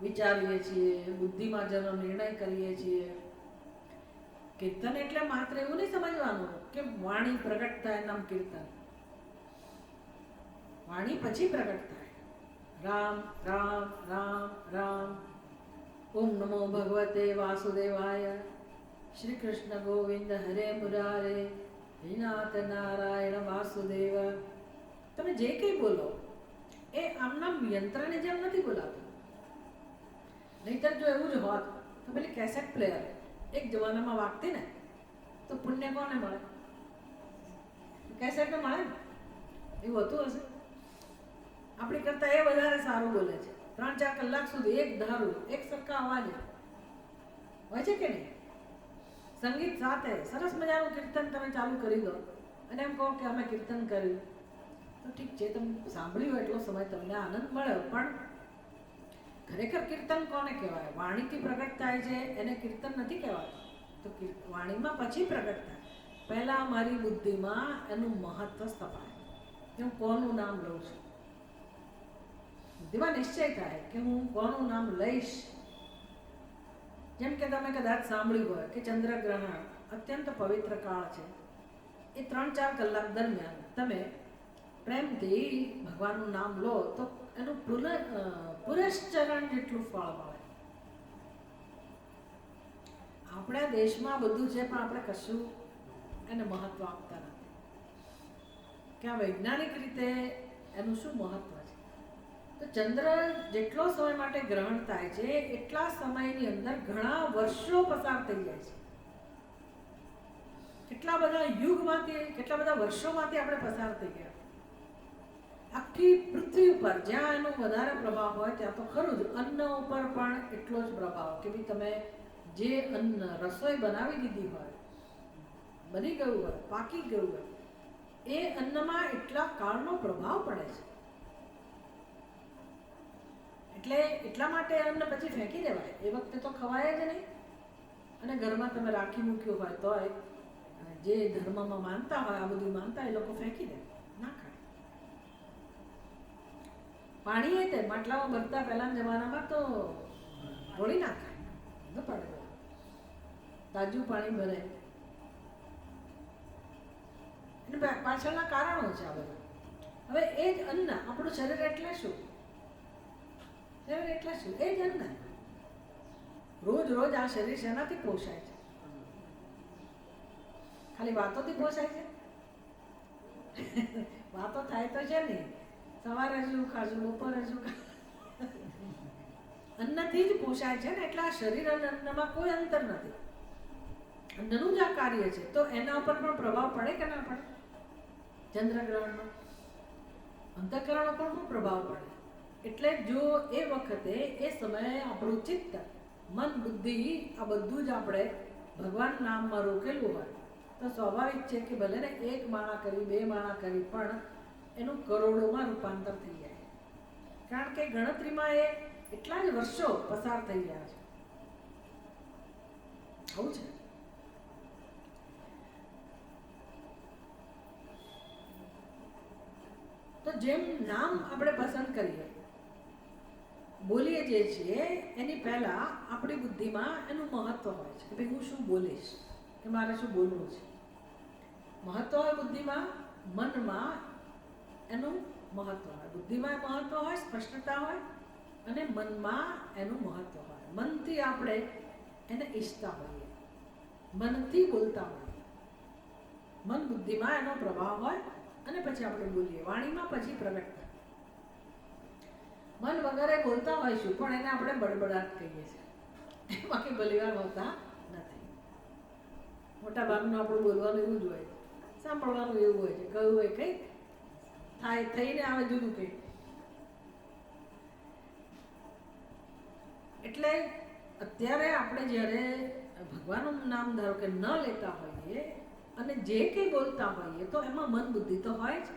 વિચારીએ છીએ, બુદ્ધિમાં જેનો નિર્ણય કરીએ છીએ. કીર્તન એટલે માત્ર એવું નહીં સમજવાનું કે વાણી પ્રગટ થાય નામ કીર્તન. વાણી પછી પ્રગટ થાય. રામ રામ રામ રામ, ઓમ નમો ભગવતે વાસુદેવાય, શ્રી કૃષ્ણ ગોવિંદ હરે મુરારે, શ્રીનાથ નારાયણ વાસુદેવ. તમે જે કંઈ બોલો એ આમના યંત્રની જેમ નથી બોલાતું. નહીતર જો એવું જ હોત તો પેલી કેસેટ પ્લેયર એક જમાનામાં વાગતી ને, તો પુણ્ય કોને મળે? કેસેટને મળે ને. એવું હતું હશે. આપણી કરતાં એ વધારે સારું બોલે છે. 3-4 કલાક સુધી એક ધારું, એક સરખા અવાજે હોય છે કે નહીં? સંગીત સાથે સરસ મજાનું કીર્તન તમે ચાલુ કરી દો અને એમ કહો કે અમે કીર્તન કર્યું, તો ઠીક છે, તમે સાંભળ્યું એટલો સમય તમને આનંદ મળ્યો. પણ ખરેખર કીર્તન કોને કહેવાય? વાણીથી પ્રગટ થાય છે એને કીર્તન નથી કહેવાતું. તો વાણીમાં પછી પ્રગટ થાય. પહેલાં મારી બુદ્ધિમાં એનું મહત્વ સ્થપાય કે હું કોનું નામ લઉં છું. બુદ્ધિમાં નિશ્ચય થાય કે હું કોનું નામ લઈશ. જેમ કે તમે કદાચ સાંભળ્યું હોય કે ચંદ્રગ્રહણ અત્યંત પવિત્ર કાળ છે. એ 3-4 કલાક દરમિયાન તમે પ્રેમથી ભગવાનનું નામ લો તો એનું પુરશ્ચરણ જેટલું ફળ મળે. આપણા દેશમાં બધું છે, પણ આપણે કશું એને મહત્વ આપતા નથી. કે આ વૈજ્ઞાનિક રીતે એનું શું મહત્વ છે? તો ચંદ્ર જેટલો સમય માટે ગ્રહણ થાય છે, એટલા સમયની અંદર ઘણા વર્ષો પસાર થઈ જાય છે. કેટલા બધા યુગમાંથી, કેટલા બધા વર્ષોમાંથી આપણે પસાર થઈ ગયા. આખી પૃથ્વી ઉપર જ્યાં એનો વધારે પ્રભાવ હોય ત્યાં તો ખરું જ, અન્ન ઉપર પણ એટલો જ પ્રભાવ કે ભાઈ તમે જે અન્ન રસોઈ બનાવી દીધી હોય, બની ગયું હોય, પાકી ગયું હોય, એ અન્નમાં એટલા કાળનો પ્રભાવ પડે છે. એટલે એટલા માટે અન્ન પછી ફેંકી દેવાય. એ વખતે તો ખવાય જ નહીં. અને ઘરમાં તમે રાખી મૂક્યું હોય તોય જે ધર્મમાં માનતા હોય, આ બધું માનતા, એ લોકો ફેંકી દે, ના ખાય. પાણી એ તે માટલામાં ભરતા પહેલાના જમાનામાં તો ઢોળી નાખાય, ન પડે. તાજું પાણી ભરે. એટલે પાછળના કારણો છે આ બધા. હવે એ જ અન્ન, આપણું શરીર એટલે શું? શરીર એટલે શું? એ જ અન્ન. રોજ રોજ આ શરીર શેનાથી પોષાય છે? ખાલી વાતોથી પોષાય છે? વાતો થાય તો છે નહીં. સવારે શું ખાશું, બપોરે શું ખાશું, અન્નથી જ પોષાય છે ને. એટલે આ શરીર અને અન્નમાં કોઈ અંતર નથી. અન્નનું જ આ કાર્ય છે. તો એના ઉપર પણ પ્રભાવ પડે કે ના પડે? ચંદ્રગ્રહણનો અંતઃકરણ પર શું પ્રભાવ પડે. એટલે જો એ વખતે એ સમયે આપણું ચિત્ત, મન, બુદ્ધિ આ બધું જ આપણે ભગવાન નામમાં રોકેલું હોય તો સ્વાભાવિક છે કે ભલે ને એક માળા કરી, બે માળા કરી, પણ એનું કરોડોમાં રૂપાંતર થઈ જાય. કારણ કે ગણતરીમાં એ એટલા જ વર્ષો પસાર થઈ ગયા છે. આવું છે. તો જેમ નામ આપણે પસંદ કરીએ, બોલીએ જે છીએ એની પહેલા આપણી બુદ્ધિમાં એનું મહત્વ હોય છે કે ભાઈ હું શું બોલીશ, કે મારે શું બોલવું છે. મહત્વ હોય બુદ્ધિમાં, મનમાં એનું મહત્વ હોય. બુદ્ધિમાં મહત્વ હોય, સ્પષ્ટતા હોય, અને મનમાં એનું મહત્વ હોય. મનથી આપણે એને ઈચ્છતા હોઈએ, મનથી બોલતા હોઈએ. મન બુદ્ધિમાં એનો પ્રભાવ હોય અને પછી આપણે બોલીએ. વાણીમાં પછી પ્રગટ થાય. મન વગરે બોલતા હોઈશું પણ એને આપણે બડબડાટ કહીએ છીએ. એમાં કે ભલીવાર હોતા નથી. મોટા ભાગનું આપણું બોલવાનું એવું જ હોય, સાંભળવાનું એવું હોય છે. કહ્યું હોય કંઈક, થાય થઈને આવે જુદું કંઈક. એટલે અત્યારે આપણે જ્યારે ભગવાનનું નામ ધારો કે ન લેતા હોઈએ અને જે કંઈ બોલતા હોઈએ તો એમાં મન બુદ્ધિ તો હોય જ.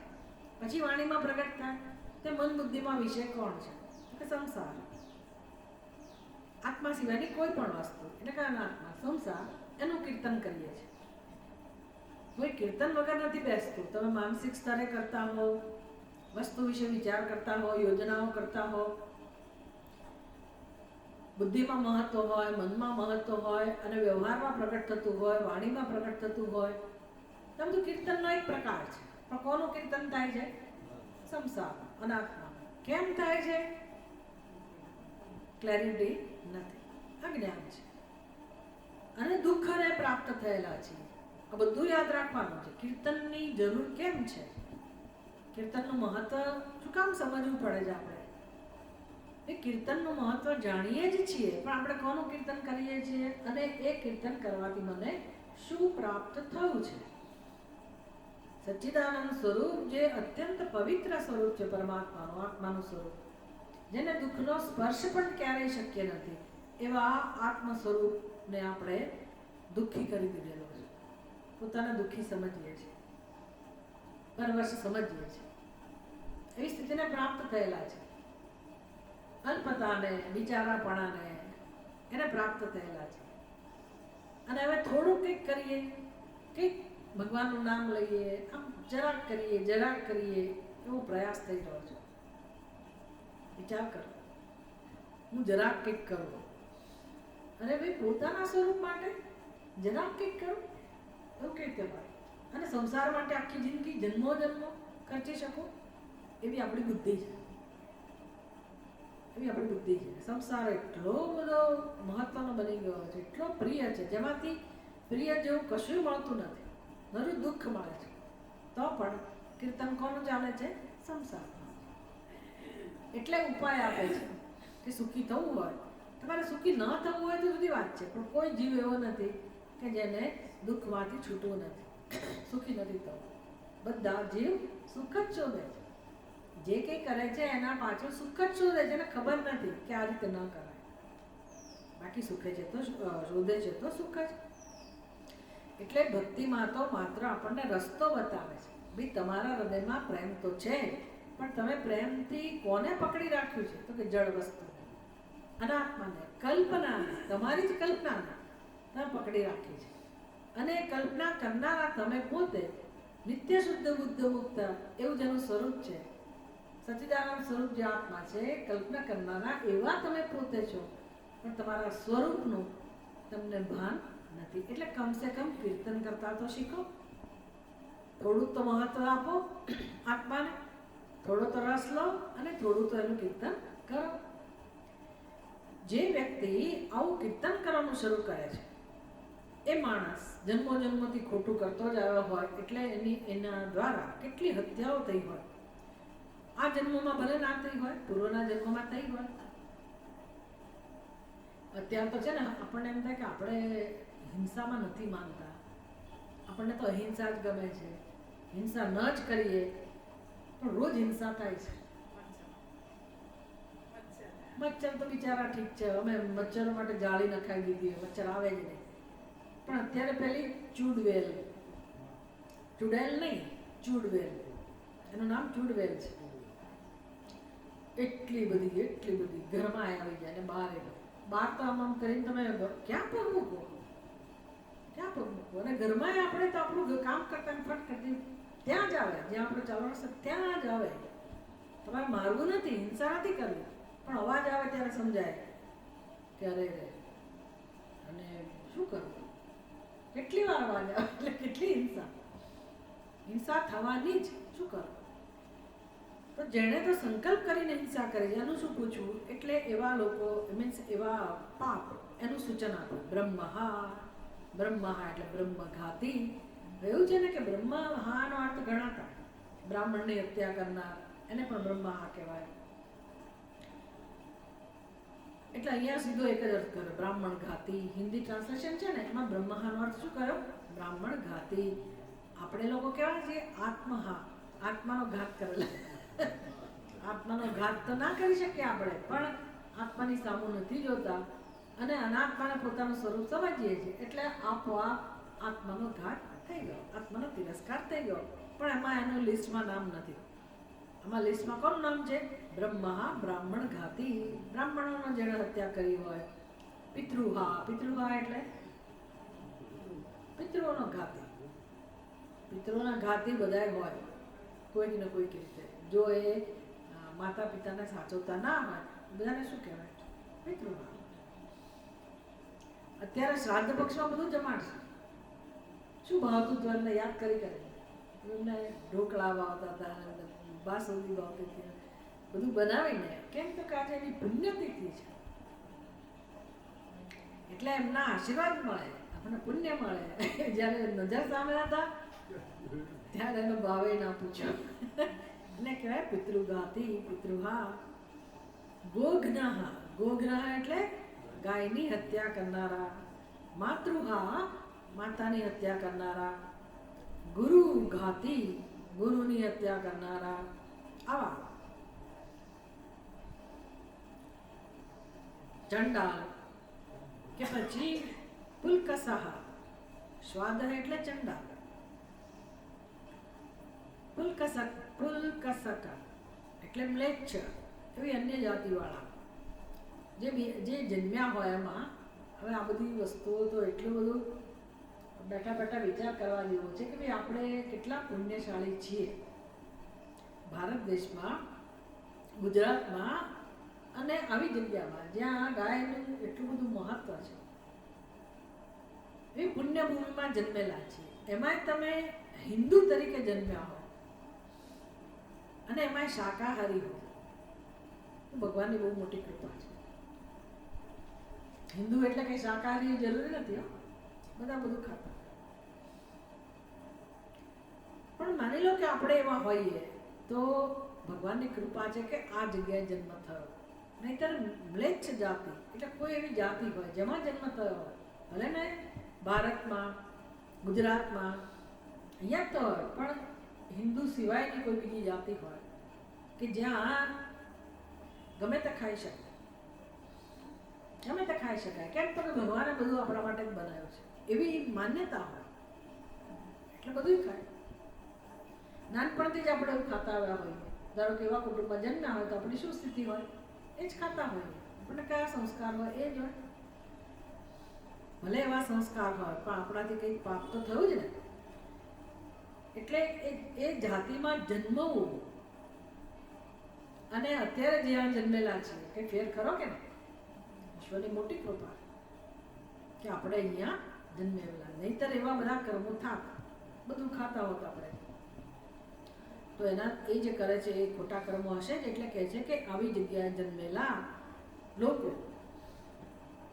પછી વાણીમાં પ્રગટ થાય. તે મન બુદ્ધિમાં વિષય કોણ છે? કે સંસાર. આત્મા સિવાયની કોઈ પણ વસ્તુ, એટલે કે અનાત્મા, સંસાર, એનું કીર્તન કરીએ છીએ. કોઈ કીર્તન વગર નથી બેસતું. તમે માનસિક સ્તરે કરતા હો, વસ્તુ વિશે વિચાર કરતા હો, યોજનાઓ કરતા હો, બુદ્ધિમાં મહત્વ હોય, મનમાં મહત્વ હોય અને વ્યવહારમાં પ્રગટ થતું હોય, વાણીમાં પ્રગટ થતું હોય, તો બધું કીર્તનનો એક પ્રકાર છે. પણ કોનું કીર્તન થાય છે? સંસાર, અનાત્મા. કેમ થાય છે? ક્લેરિટી નથી, અજ્ઞાન છે અને દુઃખને પ્રાપ્ત થયેલા છે. આ બધું યાદ રાખવાનું છે. કીર્તનની જરૂર કેમ છે? કીર્તનનું મહત્વ શું કામ સમજવું પડે છે આપણે? એ કીર્તનનું મહત્વ જાણીએ જ છીએ, પણ આપણે કોનું કીર્તન કરીએ છીએ અને એ કીર્તન કરવાથી મને શું પ્રાપ્ત થયું છે? સચ્ચિદાનંદ સ્વરૂપ, જે અત્યંત પવિત્ર સ્વરૂપ છે પરમાત્માનું, આત્માનું સ્વરૂપ, જેને દુઃખનો સ્પર્શ પણ ક્યારેય શક્ય નથી, એવા આત્મ સ્વરૂપને આપણે દુઃખી કરી દીધેલો છે. પોતાને દુઃખી સમજીએ છીએ, પરવશ સમજીએ છીએ. એવી સ્થિતિને પ્રાપ્ત થયેલા છે. અલ્પતાને, બિચારાપણાને એને પ્રાપ્ત થયેલા છે. અને હવે થોડું કંઈક કરીએ, કંઈક ભગવાનનું નામ લઈએ, આમ જરાક કરીએ એવો પ્રયાસ થઈ રહ્યો છે. વિચાર કરો, હું જરાક કંઈક કરું, અને ભાઈ પોતાના સ્વરૂપ માટે જરાક કંઈક કરું, એવું કેવી રીતે મળે? અને સંસાર માટે આખી જિંદગી જન્મો ખર્ચી શકો, એવી આપણી બુદ્ધિ છે. સંસાર એટલો બધો મહત્વનો બની ગયો છે, એટલો પ્રિય છે, જેમાંથી પ્રિય જેવું કશું મળતું નથી. ઘણું દુઃખ મળે છે, તો પણ કીર્તન કોનું ચાલે છે? સંસાર. એટલે ઉપાય આપે છે કે સુખી થવું હોય, તમારે સુખી ન થવું હોય તો જુદી વાત છે, પણ કોઈ જીવ એવો નથી કે જેને દુઃખમાંથી છૂટવું નથી, સુખી નથી થવું. બધા જીવ સુખ જ શોધે છે. જે કંઈ કરે છે એના પાછળ સુખ જ શોધે છે, એને ખબર નથી કે આ રીતે ન કરાય. બાકી શોધે છે તો સુખ જ. એટલે ભક્તિમાં તો માત્ર આપણને રસ્તો બતાવે છે. ભાઈ તમારા હૃદયમાં પ્રેમ તો છે, પણ તમે પ્રેમથી કોને પકડી રાખ્યું છે? તો કે જળ વસ્તુને, અનાત્માને, કલ્પનાને, તમારી જ કલ્પનાને તમે પકડી રાખી છે. અને કલ્પના કરનારા તમે પોતે નિત્ય શુદ્ધ બુદ્ધ મુક્ત એવું જેનું સ્વરૂપ છે, સચ્ચિદાનંદ સ્વરૂપ જે આત્મા છે, કલ્પના કરનારા એવા તમે પોતે છો, પણ તમારા સ્વરૂપનું તમને ભાન નથી. એટલે કમસે કમ કીર્તન કરતા તો શીખો, થોડુંક તો મહત્વ આપો આત્માને, થોડો તો રસ લો અને થોડું તો એનું કીર્તન કરો. જે વ્યક્તિ આવું કીર્તન કરવાનું શરૂ કરે છે એ માણસ જન્મોથી ખોટું કરતો જ આવ્યો હોય, એટલે એના દ્વારા કેટલી હત્યાઓ થઈ હોય, આ જન્મમાં ભલે ના થઈ હોય, પૂર્વના જન્મમાં થઈ હોય. અત્યારે તો છે ને આપણને એમ થાય કે આપણે હિંસામાં નથી માનતા, આપણને તો અહિંસા જ ગમે છે, હિંસા ન જ કરીએ. પણ રોજ હિંસા થાય છે. મચ્છર તો બિચારા ઠીક છે, અમે મચ્છરો માટે જાળી નખાવી દીધી, મચ્છર આવે જ નહીં. પણ અત્યારે પેલી ચૂડવેલ, ચૂડેલ નહીં, ચૂડવેલ, એનું નામ ચૂડવેલ છે. એટલી બધી ઘરમાં આવી જાય ને બહાર તો આમ કરીને તમે ક્યાં પગ મૂકો, અને ઘરમાં આપણે તો આપણું કામ કરતા ફટ કરતી ત્યાં જ આવે, જ્યાં આપણે ચાલવાનું છે ત્યાં જ આવે. તમારે મારવું નથી, હિંસા નથી કરવી, પણ અવાજ આવે ત્યારે સમજાય કે અરે રે, અને શું કરવું, કેટલી વાર અવાજ આવે એટલે કેટલી હિંસા થવાની જ, શું કરવું. તો જેણે તો સંકલ્પ કરીને હિંસા કરે છે એનું શું પૂછવું, એટલે એવા લોકો મીન્સ એવા પાપ એનું સૂચન આપ્યું. બ્રહ્મહા એટલે બ્રહ્મઘાતી. એવું છે ને કે બ્રહ્મહાનો અર્થ ઘણા થાય. બ્રાહ્મણની હત્યા કરનાર એને પણ બ્રહ્મહા કહેવાય. એટલે અહીંયા સીધો એક જ અર્થ કર્યો, બ્રાહ્મણ ઘાતી. હિન્દી ટ્રાન્સલેશન છે ને એમાં બ્રહ્મહાનો અર્થ શું કર્યો, બ્રાહ્મણ ઘાતી. આપણે લોકો કહેવાય છે આત્મહા, આત્માનો ઘાત કરેલા. આત્માનો ઘાત તો ના કરી શકીએ આપણે, પણ આત્માની સામું નથી જોતા અને અનાત્માને પોતાનું સ્વરૂપ સમજીએ છીએ, એટલે આપોઆપ આત્માનો ઘાત થઈ ગયો, આત્માનો તિરસ્કાર થઈ ગયો. પણ એમાં એનું લિસ્ટમાં નામ નથી. આમાં લિસ્ટમાં કોનું નામ છે, બ્રહ્મહા, બ્રાહ્મણ ઘાતી. બ્રાહ્મણોનો જેણે હત્યા કરી હોય. પિતૃહા એટલે પિતૃઓનો ઘાતી. પિતૃઓના ઘાતી બધાય હોય કોઈક ને કોઈક રીતે. જો એ માતા પિતાને સાચવતા ના હોય, બધાને શું કહેવાય, પિતૃહા. અત્યારે શ્રાદ્ધ પક્ષમાં બધું જમાડશે. શું ભાવતું હતું એમને યાદ કરી એમને ઢોકળા ભાવતા હતા, બાસુંદી ભાવતી હતી, બધું બનાવીને. કેમ તો કે આજે એની પુણ્યતિથિ છે, એટલે એમના આશીર્વાદ મળે, આપણને પુણ્ય મળે. જ્યારે નજર સામે હતા ત્યારે એનો ભાવે ના પૂછ્યો. એટલે કહેવાય પિતૃઘાતી, પિતૃહા. ગોઘ્નઃ એટલે ગાયની હત્યા કરનારા. માતૃહા માતાની હત્યા કરનારા. ગુરુ ઘાતી ગુરુની હત્યા કરનારા. આવા. ચંડાલ કે પછી પુલકસહ. સ્વાદ એટલે ચંડાલ. પુલકસક એટલે મ્લેચ્છ, એવી અન્ય જાતિવાળા જે જન્મ્યા હોય એમાં. હવે આ બધી વસ્તુઓ તો એટલું બધું બેઠા વિચાર કરવા જેવો છે કે ભાઈ આપણે કેટલા પુણ્યશાળી છીએ ભારત દેશમાં, ગુજરાતમાં અને આવી જગ્યામાં જ્યાં ગાયનું એટલું બધું મહત્વ છે. એ પુણ્યભૂમિમાં જન્મેલા છીએ. એમાંય તમે હિન્દુ તરીકે જન્મ્યા હો અને એમાંય શાકાહારી હો, ભગવાનની બહુ મોટી કૃપા છે. હિન્દુ એટલે કઈ શાકાહારી જરૂરી નથી હો, બધા બધું ખાતા. પણ માની લો કે આપણે એવા હોઈએ તો ભગવાનની કૃપા છે કે આ જગ્યાએ જન્મ થયો. નહીંતર મ્લેચ્છ જાતિ એટલે કોઈ એવી જાતિ હોય જેમાં જન્મ થયો હોય, ભલે ને ભારતમાં, ગુજરાતમાં, અહીંયા તો હોય, પણ હિન્દુ સિવાયની કોઈ બીજી જાતિ હોય કે જ્યાં ગમે તે ખાઈ શકાય. કેમ તો ભગવાને બધું આપણા માટે જ બનાવ્યું છે, એવી માન્યતા હોય એટલે બધું ખાય. નાનપણથી જ આપણે એવું ખાતા આવ્યા હોઈએ. ધારો કે એવા કુટુંબમાં જન્મ્યા હોય તો આપણી શું સ્થિતિ હોય, એ જ ખાતા હોઈએ. આપણને કયા સંસ્કાર હોય એ જ હોય. ભલે એવા સંસ્કાર હોય પણ આપણાથી કંઈક પાપ તો થયું જ ને. એટલે એ જાતિમાં જન્મવું અને અત્યારે જ્યાં જન્મેલા છીએ કંઈ ફેર ખરો કે નહીં? ઈશ્વરની મોટી કૃપા કે આપણે અહીંયા જન્મેલા. નહીંતર એવા બધા કર્મો થાત, બધું ખાતા હોત આપણે. તો એના એ જે કરે છે એ ખોટા કર્મો હશે જ. એટલે કહે છે કે આવી જગ્યાએ જન્મેલા લોકો,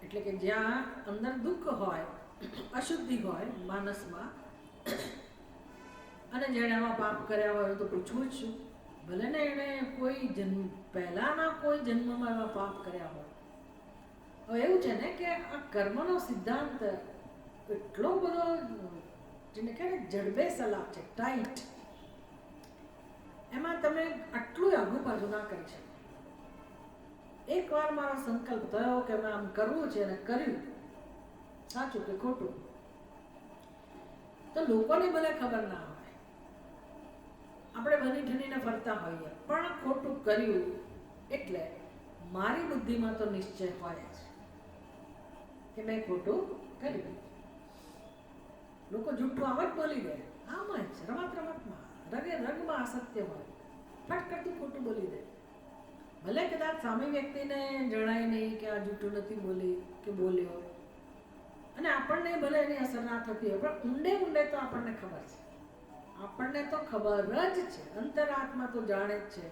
એટલે કે જ્યાં અંદર દુઃખ હોય, અશુદ્ધિ હોય માનસમાં, અને જેણે આમાં પાપ કર્યા હોય તો પૂછવું જ શું. ભલે ને એણે કોઈ પહેલાના કોઈ જન્મમાં એવા પાપ કર્યા હોય. હવે એવું છે ને કે આ કર્મનો સિદ્ધાંત એટલો બધો જેને કહે ને જડબે સલાહ છે, ટાઈટ. એમાં તમે પાછું ના કરી શકે. એકવાર મારો સંકલ્પ થયો કે મેં આમ કરવું છે અને કર્યું, સાચું કે ખોટું, તો લોકોને ભલે ખબર ના હોય, આપણે બની ઠનીને ફરતા હોઈએ, પણ ખોટું કર્યું એટલે મારી બુદ્ધિમાં તો નિશ્ચય હોય જ કે મેં ખોટું કર્યું. લોકો જૂઠું આમ જ બોલી દે, આમ જ રમત રમતમાં રગે રગમાં અસત્ય હોય, ફટ કરતું ખોટું બોલી દે. ભલે કદાચ સામે વ્યક્તિને જણાય નહીં કે આ જૂઠું નથી બોલી કે બોલ્યો, અને આપણને ભલે એની અસર ના થતી હોય, પણ ઊંડે ઊંડે તો આપણને ખબર છે, આપણને તો ખબર જ છે, અંતરાત્મા તો જાણે જ છે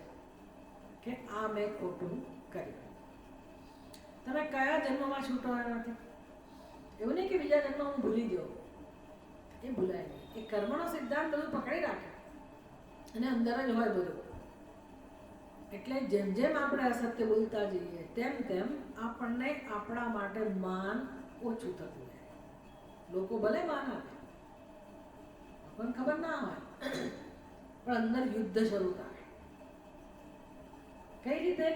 કે આ મેં ખોટું કર્યું. તમે કયા જન્મમાં છૂટવાના નથી. એવું નહીં કે બીજા જન્મ હું ભૂલી જાઉં, એ ભૂલાય નહીં. એ કર્મનો સિદ્ધાંત બધું પકડી રાખે અને અંદર જ હોય બધું. એટલે જેમ જેમ આપણે અસત્ય બોલતા જઈએ તેમ તેમ આપણને આપણા માટે માન ઓછું થતું જાય. લોકો ભલે માન આપે, આપણને ખબર ના હોય, પણ અંદર યુદ્ધ શરૂ થાય. કઈ રીતે?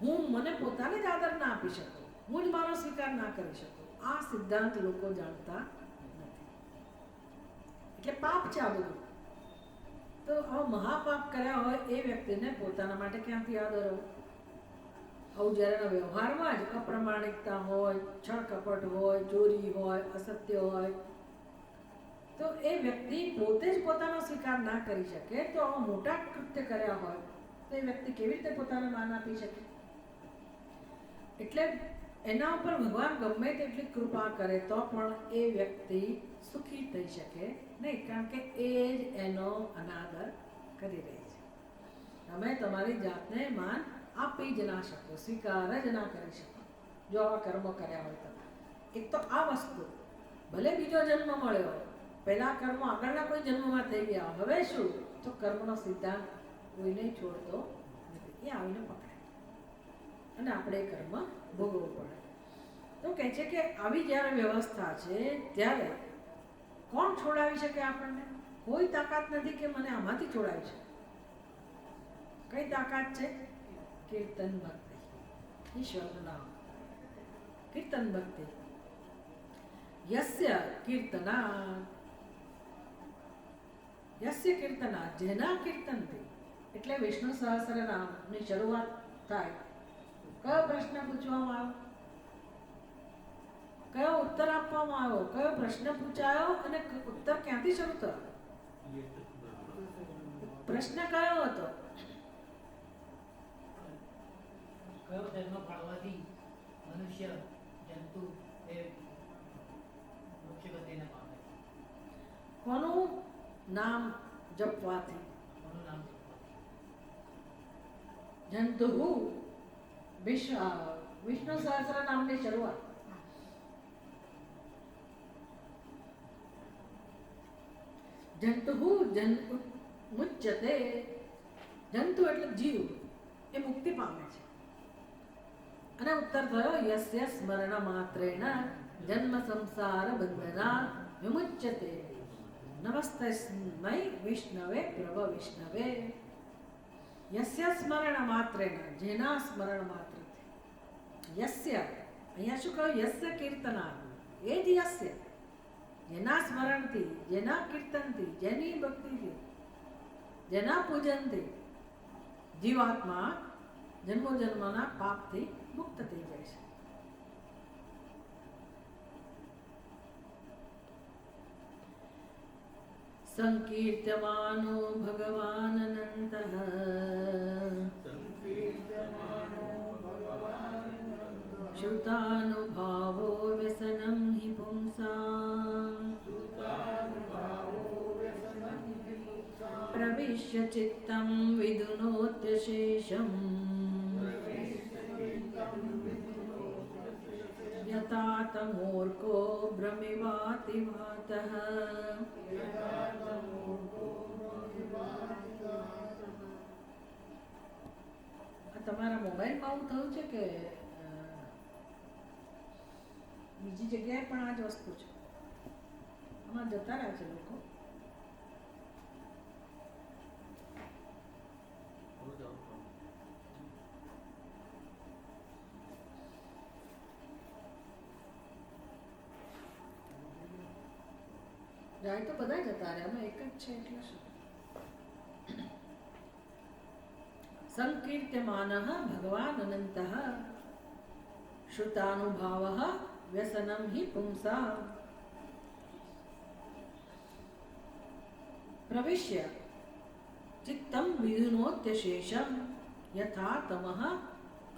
હું મને પોતાને જ આદર ના આપી શકું, હું જ મારો સ્વીકાર ના કરી શકું. આ સિદ્ધાંત લોકો જાણતા નથી. એટલે પાપ છે આ બધું. તો આ મહાપાપ કર્યા હોય એ વ્યક્તિને પોતાના માટે ક્યાંથી આદર હોય? આવું જ્યારે વ્યવહારમાં જ અપ્રમાણિકતા હોય, છળ કપટ હોય, ચોરી હોય, અસત્ય હોય, તો એ વ્યક્તિ પોતે જ પોતાનો સ્વીકાર ના કરી શકે, તો આવા મોટા કૃત્ય કર્યા હોય તો એ વ્યક્તિ કેવી રીતે પોતાને માન આપી શકે? એટલે એના ઉપર ભગવાન ગમે તેટલી કૃપા કરે તો પણ એ વ્યક્તિ સુખી થઈ શકે નહીં, કારણ કે એ જ એનો અનાદર કરી રહી છે. તમે તમારી જાતને માન આપી જ ના શકો, સ્વીકાર જ ના કરી શકો જો આવા કર્મો કર્યા હોય તો. એક તો આ વસ્તુ, ભલે બીજો જન્મ મળ્યો, પહેલા કર્મો આગળના કોઈ જન્મમાં થઈ ગયા, હવે શું? તો કર્મનો સિદ્ધાંત કોઈને છોડતો નથી, એ આવીને પકડે અને આપણે કર્મ ભોગવવું પડે. તો કહે છે કે આવી જ્યારે વ્યવસ્થા છે ત્યારે કોણ છોડાવી શકે આપણને? કોઈ તાકાત નથી કે મને આમાંથી છોડાવી શકે. કઈ તાકાત છે? કીર્તન ભક્તિ, ઈશ્વરનું નામ. કીર્તન ભક્તિ. યસ્ય કીર્તના, યસ્ય કીર્તના, જેના કીર્તનથી, એટલે વિષ્ણુ સહસ્રનામની શરૂઆત થાય. કયો પ્રશ્ન પૂછવામાં આવ્યો, કયો ઉત્તર આપવામાં આવ્યો, કયો પ્રશ્ન પૂછાયો અને ઉત્તર ક્યાંથી શરૂ થયો? પ્રશ્ન કયો હતો? કયો જન્મ પાડવાથી મનુષ્ય જંતુ એ મોક્ષ ગતિને પામે? કોનું નામ જપવાથી? કોનું નામ જપવાથી? જંતુ વિષ્ણુ સહસ્ર નામની શરૂઆત. જંતુ મુચ્યતે, જંતુ એટલે જીવ, એ મુક્તિ પામે છે. અને ઉત્તર થયો યસ્ય સ્મરણ માત્રેણ જન્મ સંસાર બંધના વિમુચ્યતે. નમસ્તસ્મૈ વિષ્ણવે પ્રભ વિષ્ણવે. યસ્ય સ્મરણ માત્રેણ, જેના સ્મરણ માત્રથી. યસ્ય, અહીંયા શું કહ્યું? યસ્ય કીર્તના, એ જ યસ્ય, જેના સ્મરણથી, જેના કીર્તનથી, જેની ભક્તિથી, જેના પૂજનથી જીવાત્મા જન્મો જન્મના પાપથી મુક્ત થઈ જાય છે. સંકીર્ત્યમાનો ભગવાન અનંતઃ, શ્રુતાનુભાવો વ્યસનમ હિ પુંસાં, પ્રવિશ્ય ચિત્તં વિદુનોત્યશેષમ, यथा तमूर्खो भ्रमिवाति भातः. તમારા મોબાઈલમાં આવું થયું છે કે બીજી જગ્યાએ પણ આ જ વસ્તુ છે? આમાં જતા રહ્યા છે લોકો. જાય તો બધા જતા રહે, આમાં એક જ છે એટલે શું. સંકીર્ત્યમાનઃ ભગવાન અનંતઃ શ્રુતાનુભાવઃ વ્યસનમ હિ પુંસાં પ્રવિશ્ય ચિત્તમ વિધુનોત્યશેષમ યથા તમઃ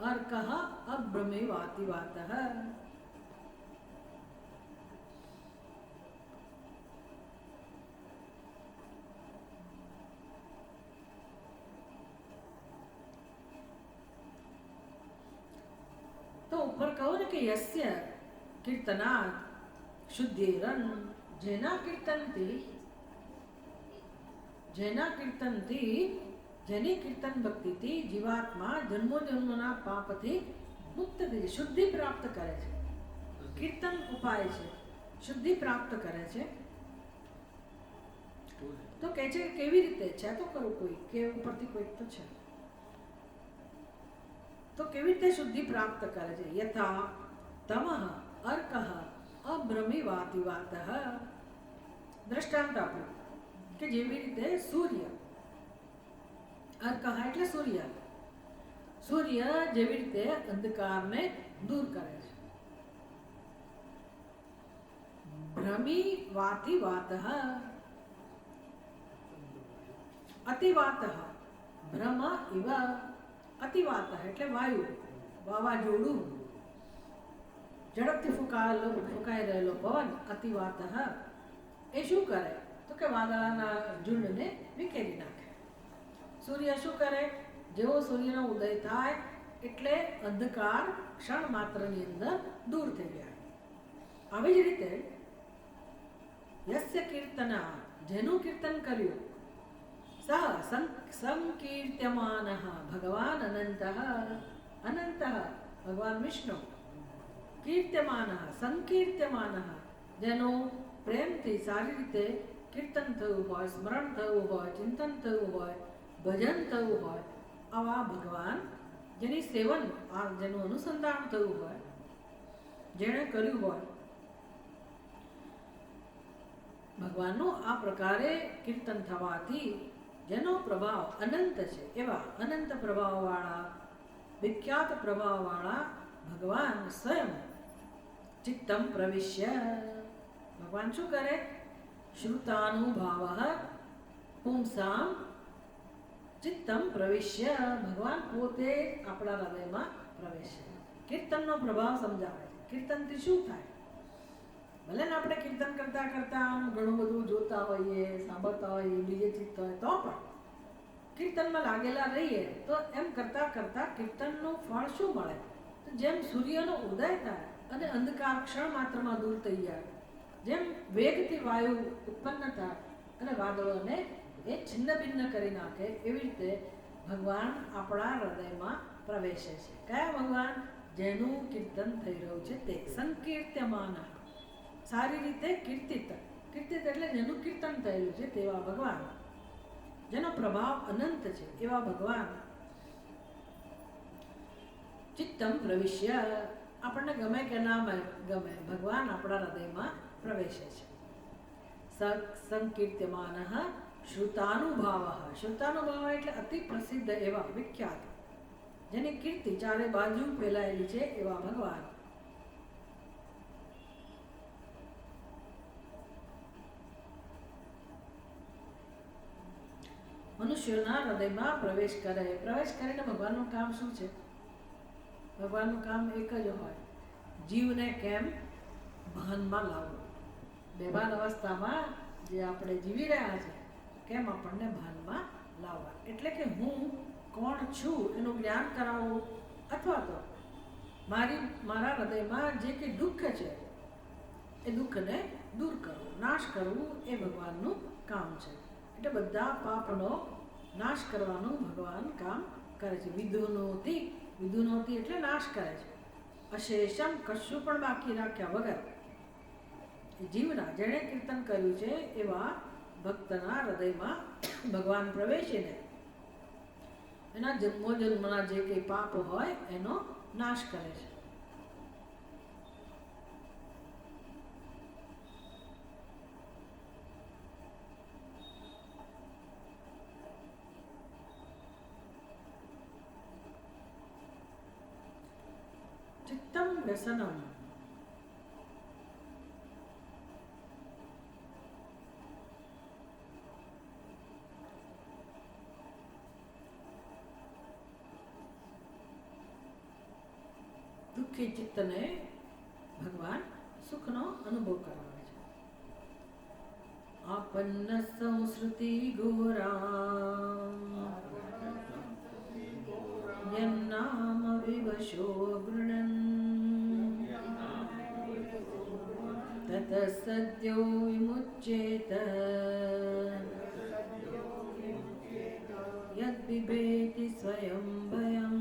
અર્કઃ અભ્રમેવાતિવાતઃ. તો ઉપર કહો ને કે યસ્ય કીર્તનાદ શુદ્ધિરન, જેના કીર્તનથી જેની કીર્તન ભક્તિથી જીવાત્મા જન્મો જન્મના પાપથી મુક્ત થઈ શુદ્ધિ પ્રાપ્ત કરે છે. કીર્તન ઉપાય છે, શુદ્ધિ પ્રાપ્ત કરે છે. તો કહે છે કેવી રીતે છે તો કરું કોઈ કે ઉપરથી કોઈક તો છે. તો કેવી રીતે શુદ્ધિ પ્રાપ્ત કરે છે? યથા તમઃ અર્કઃ અભ્રમિવાતિવાતઃ. દ્રષ્ટાંત આપ્યું કે જેવી રીતે સૂર્ય, અર્કઃ એટલે સૂર્ય, સૂર્ય જેવી રીતે અંધકારને દૂર કરે છે. ભ્રમિવાતિવાતઃ, અતિવાતઃ ભ્રમ ઇવ, અતિવાતઃ એટલે વાયુ, વાવાઝોડું, ઝડપથી ફૂંકાઈ રહેલો પવન. અતિવાતઃ એ શું કરે તો કે વાદળાના ઝુંડને વિખેરી નાખે. સૂર્ય શું કરે? જેવો સૂર્યનો ઉદય થાય એટલે અંધકાર ક્ષણ માત્રની અંદર દૂર થઈ જાય. આવી જ રીતે યસ્ય કીર્તના, જેનું કીર્તન કર્યું, સહ સંકીર્ત્યમાનઃ ભગવાન અનંતઃ, અનંતઃ ભગવાન વિષ્ણુ, કીર્ત્યમાનઃ સંકીર્ત્યમાનઃ જેનું પ્રેમથી સારી રીતે કીર્તન થયું હોય, સ્મરણ થયું હોય, ચિંતન થયું હોય, ભજન થયું હોય, આવા ભગવાન જેની સેવન, જેનું અનુસંધાન થયું હોય, જેણે કર્યું હોય, ભગવાનનું આ પ્રકારે કીર્તન થવાથી જેનો પ્રભાવ અનંત છે, એવા અનંત પ્રભાવવાળા, વિખ્યાત પ્રભાવવાળા ભગવાન સ્વયં ચિત્તમ પ્રવિશ્ય, ભગવાન શું કરે? શ્રુતાનુભાવઃ પુંસામ ચિત્તમ પ્રવિશ્ય, ભગવાન પોતે આપણા હૃદયમાં પ્રવેશે. કીર્તનનો પ્રભાવ સમજાવે છે. કીર્તનથી શું થાય? ભલે ને આપણે કીર્તન કરતા કરતા આમ ઘણું બધું જોતા હોઈએ, સાંભળતા હોઈએ, બીજે ચિત્ત હોય તો પણ કીર્તનમાં લાગેલા રહીએ તો એમ કરતા કરતા કીર્તનનું ફળ શું મળે? તો જેમ સૂર્યનો ઉદય થાય અને અંધકાર ક્ષણ માત્રમાં દૂર થઈ જાય, જેમ વેગથી વાયુ ઉત્પન્ન થાય અને વાદળોને એ છિન્ન ભિન્ન કરી નાખે, એવી રીતે ભગવાન આપણા હૃદયમાં પ્રવેશે છે. કયા ભગવાન? જેનું કીર્તન થઈ રહ્યું છે તે. સંકીર્ત્યમાન, સારી રીતે કીર્તિત, કીર્તિત એટલે જેનું કીર્તન થયેલું છે તેવા ભગવાન, જેનો પ્રભાવ અનંત છે એવા ભગવાન ચિત્તમ પ્રવિશ્ય, આપણને ગમે કે ના ગમે ભગવાન આપણા હૃદયમાં પ્રવેશે છે. સંકીર્ત્યમાનઃ શ્રુતાનુભાવઃ, શ્રુતાનુભાવ એટલે અતિ પ્રસિદ્ધ એવા, વિખ્યાત, જેની કીર્તિ ચારે બાજુ ફેલાયેલી છે એવા ભગવાન. મનુષ્યના હૃદયમાં પ્રવેશ કરે. પ્રવેશ કરીને ભગવાનનું કામ શું છે? ભગવાનનું કામ એક જ હોય, જીવને કેમ ભાનમાં લાવવું. બેભાન અવસ્થામાં જે આપણે જીવી રહ્યા છે કેમ આપણને ભાનમાં લાવવા, એટલે કે હું કોણ છું એનું જ્ઞાન કરાવવું, અથવા તો મારા હૃદયમાં જે કંઈ દુઃખ છે એ દુઃખને દૂર કરવું, નાશ કરવું, એ ભગવાનનું કામ છે. એટલે બધા પાપનો નાશ કરવાનું ભગવાન કામ કરે છે. વિધુનોતિ, વિધુનોતિ એટલે નાશ કરે છે. અશેષમ, કશું પણ બાકી રાખ્યા વગર જીવના, જેણે કીર્તન કર્યું છે એવા ભક્તના હૃદયમાં ભગવાન પ્રવેશીને એના જન્મો જન્મના જે કંઈ પાપ હોય એનો નાશ કરે છે. व्यसनम. દુઃખી ચિત્તને ભગવાન સુખનો અનુભવ કરાવે છે. આપન્ન સંસ્કૃતિ ગોરા યન્નામ વિવશો ગૃણન તત સદ્યો વિમુચ્યેત યદ બિભેતિ સ્વયં ભયં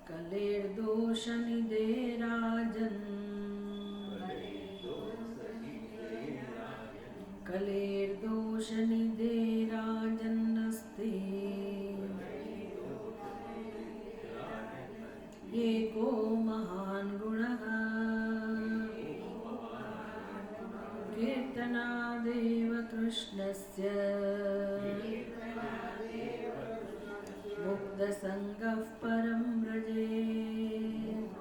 કલેર્દોષનિદે રાજન કલેર્દોષનિદે રાજન્નસ્તિ एको महान् गुणः कीर्तनादेव कृष्णस्य मुक्तसङ्गः परं व्रजेत्.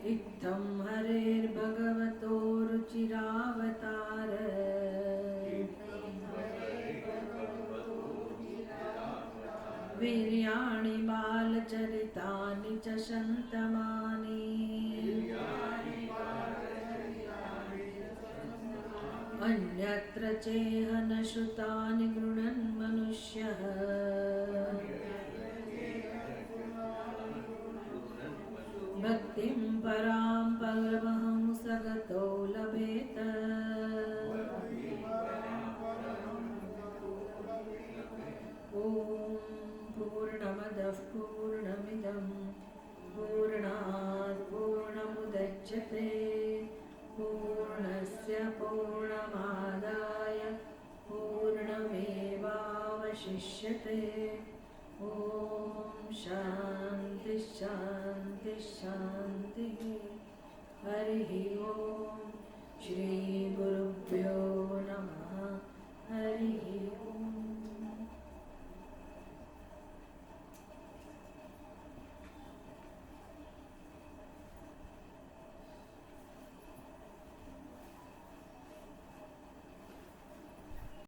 इत्थं हरेर्भगवतो रुचिरावतार वीर्याणि बालचरितानि च शन्तमानि अन्यत्र चेह न श्रुतानि गृह्णन् मनुष्यः. भक्तिं परां परमहंसगतो लभेत. ॐ पूर्णमदः पूर्णमिदं पूर्णात् पूर्णमुदच्यते पूर्णस्य पूर्णमादाय पूर्णमेवावशिष्यते. ॐ शान्ति शान्ति शान्तिः. हरिः ॐ. श्री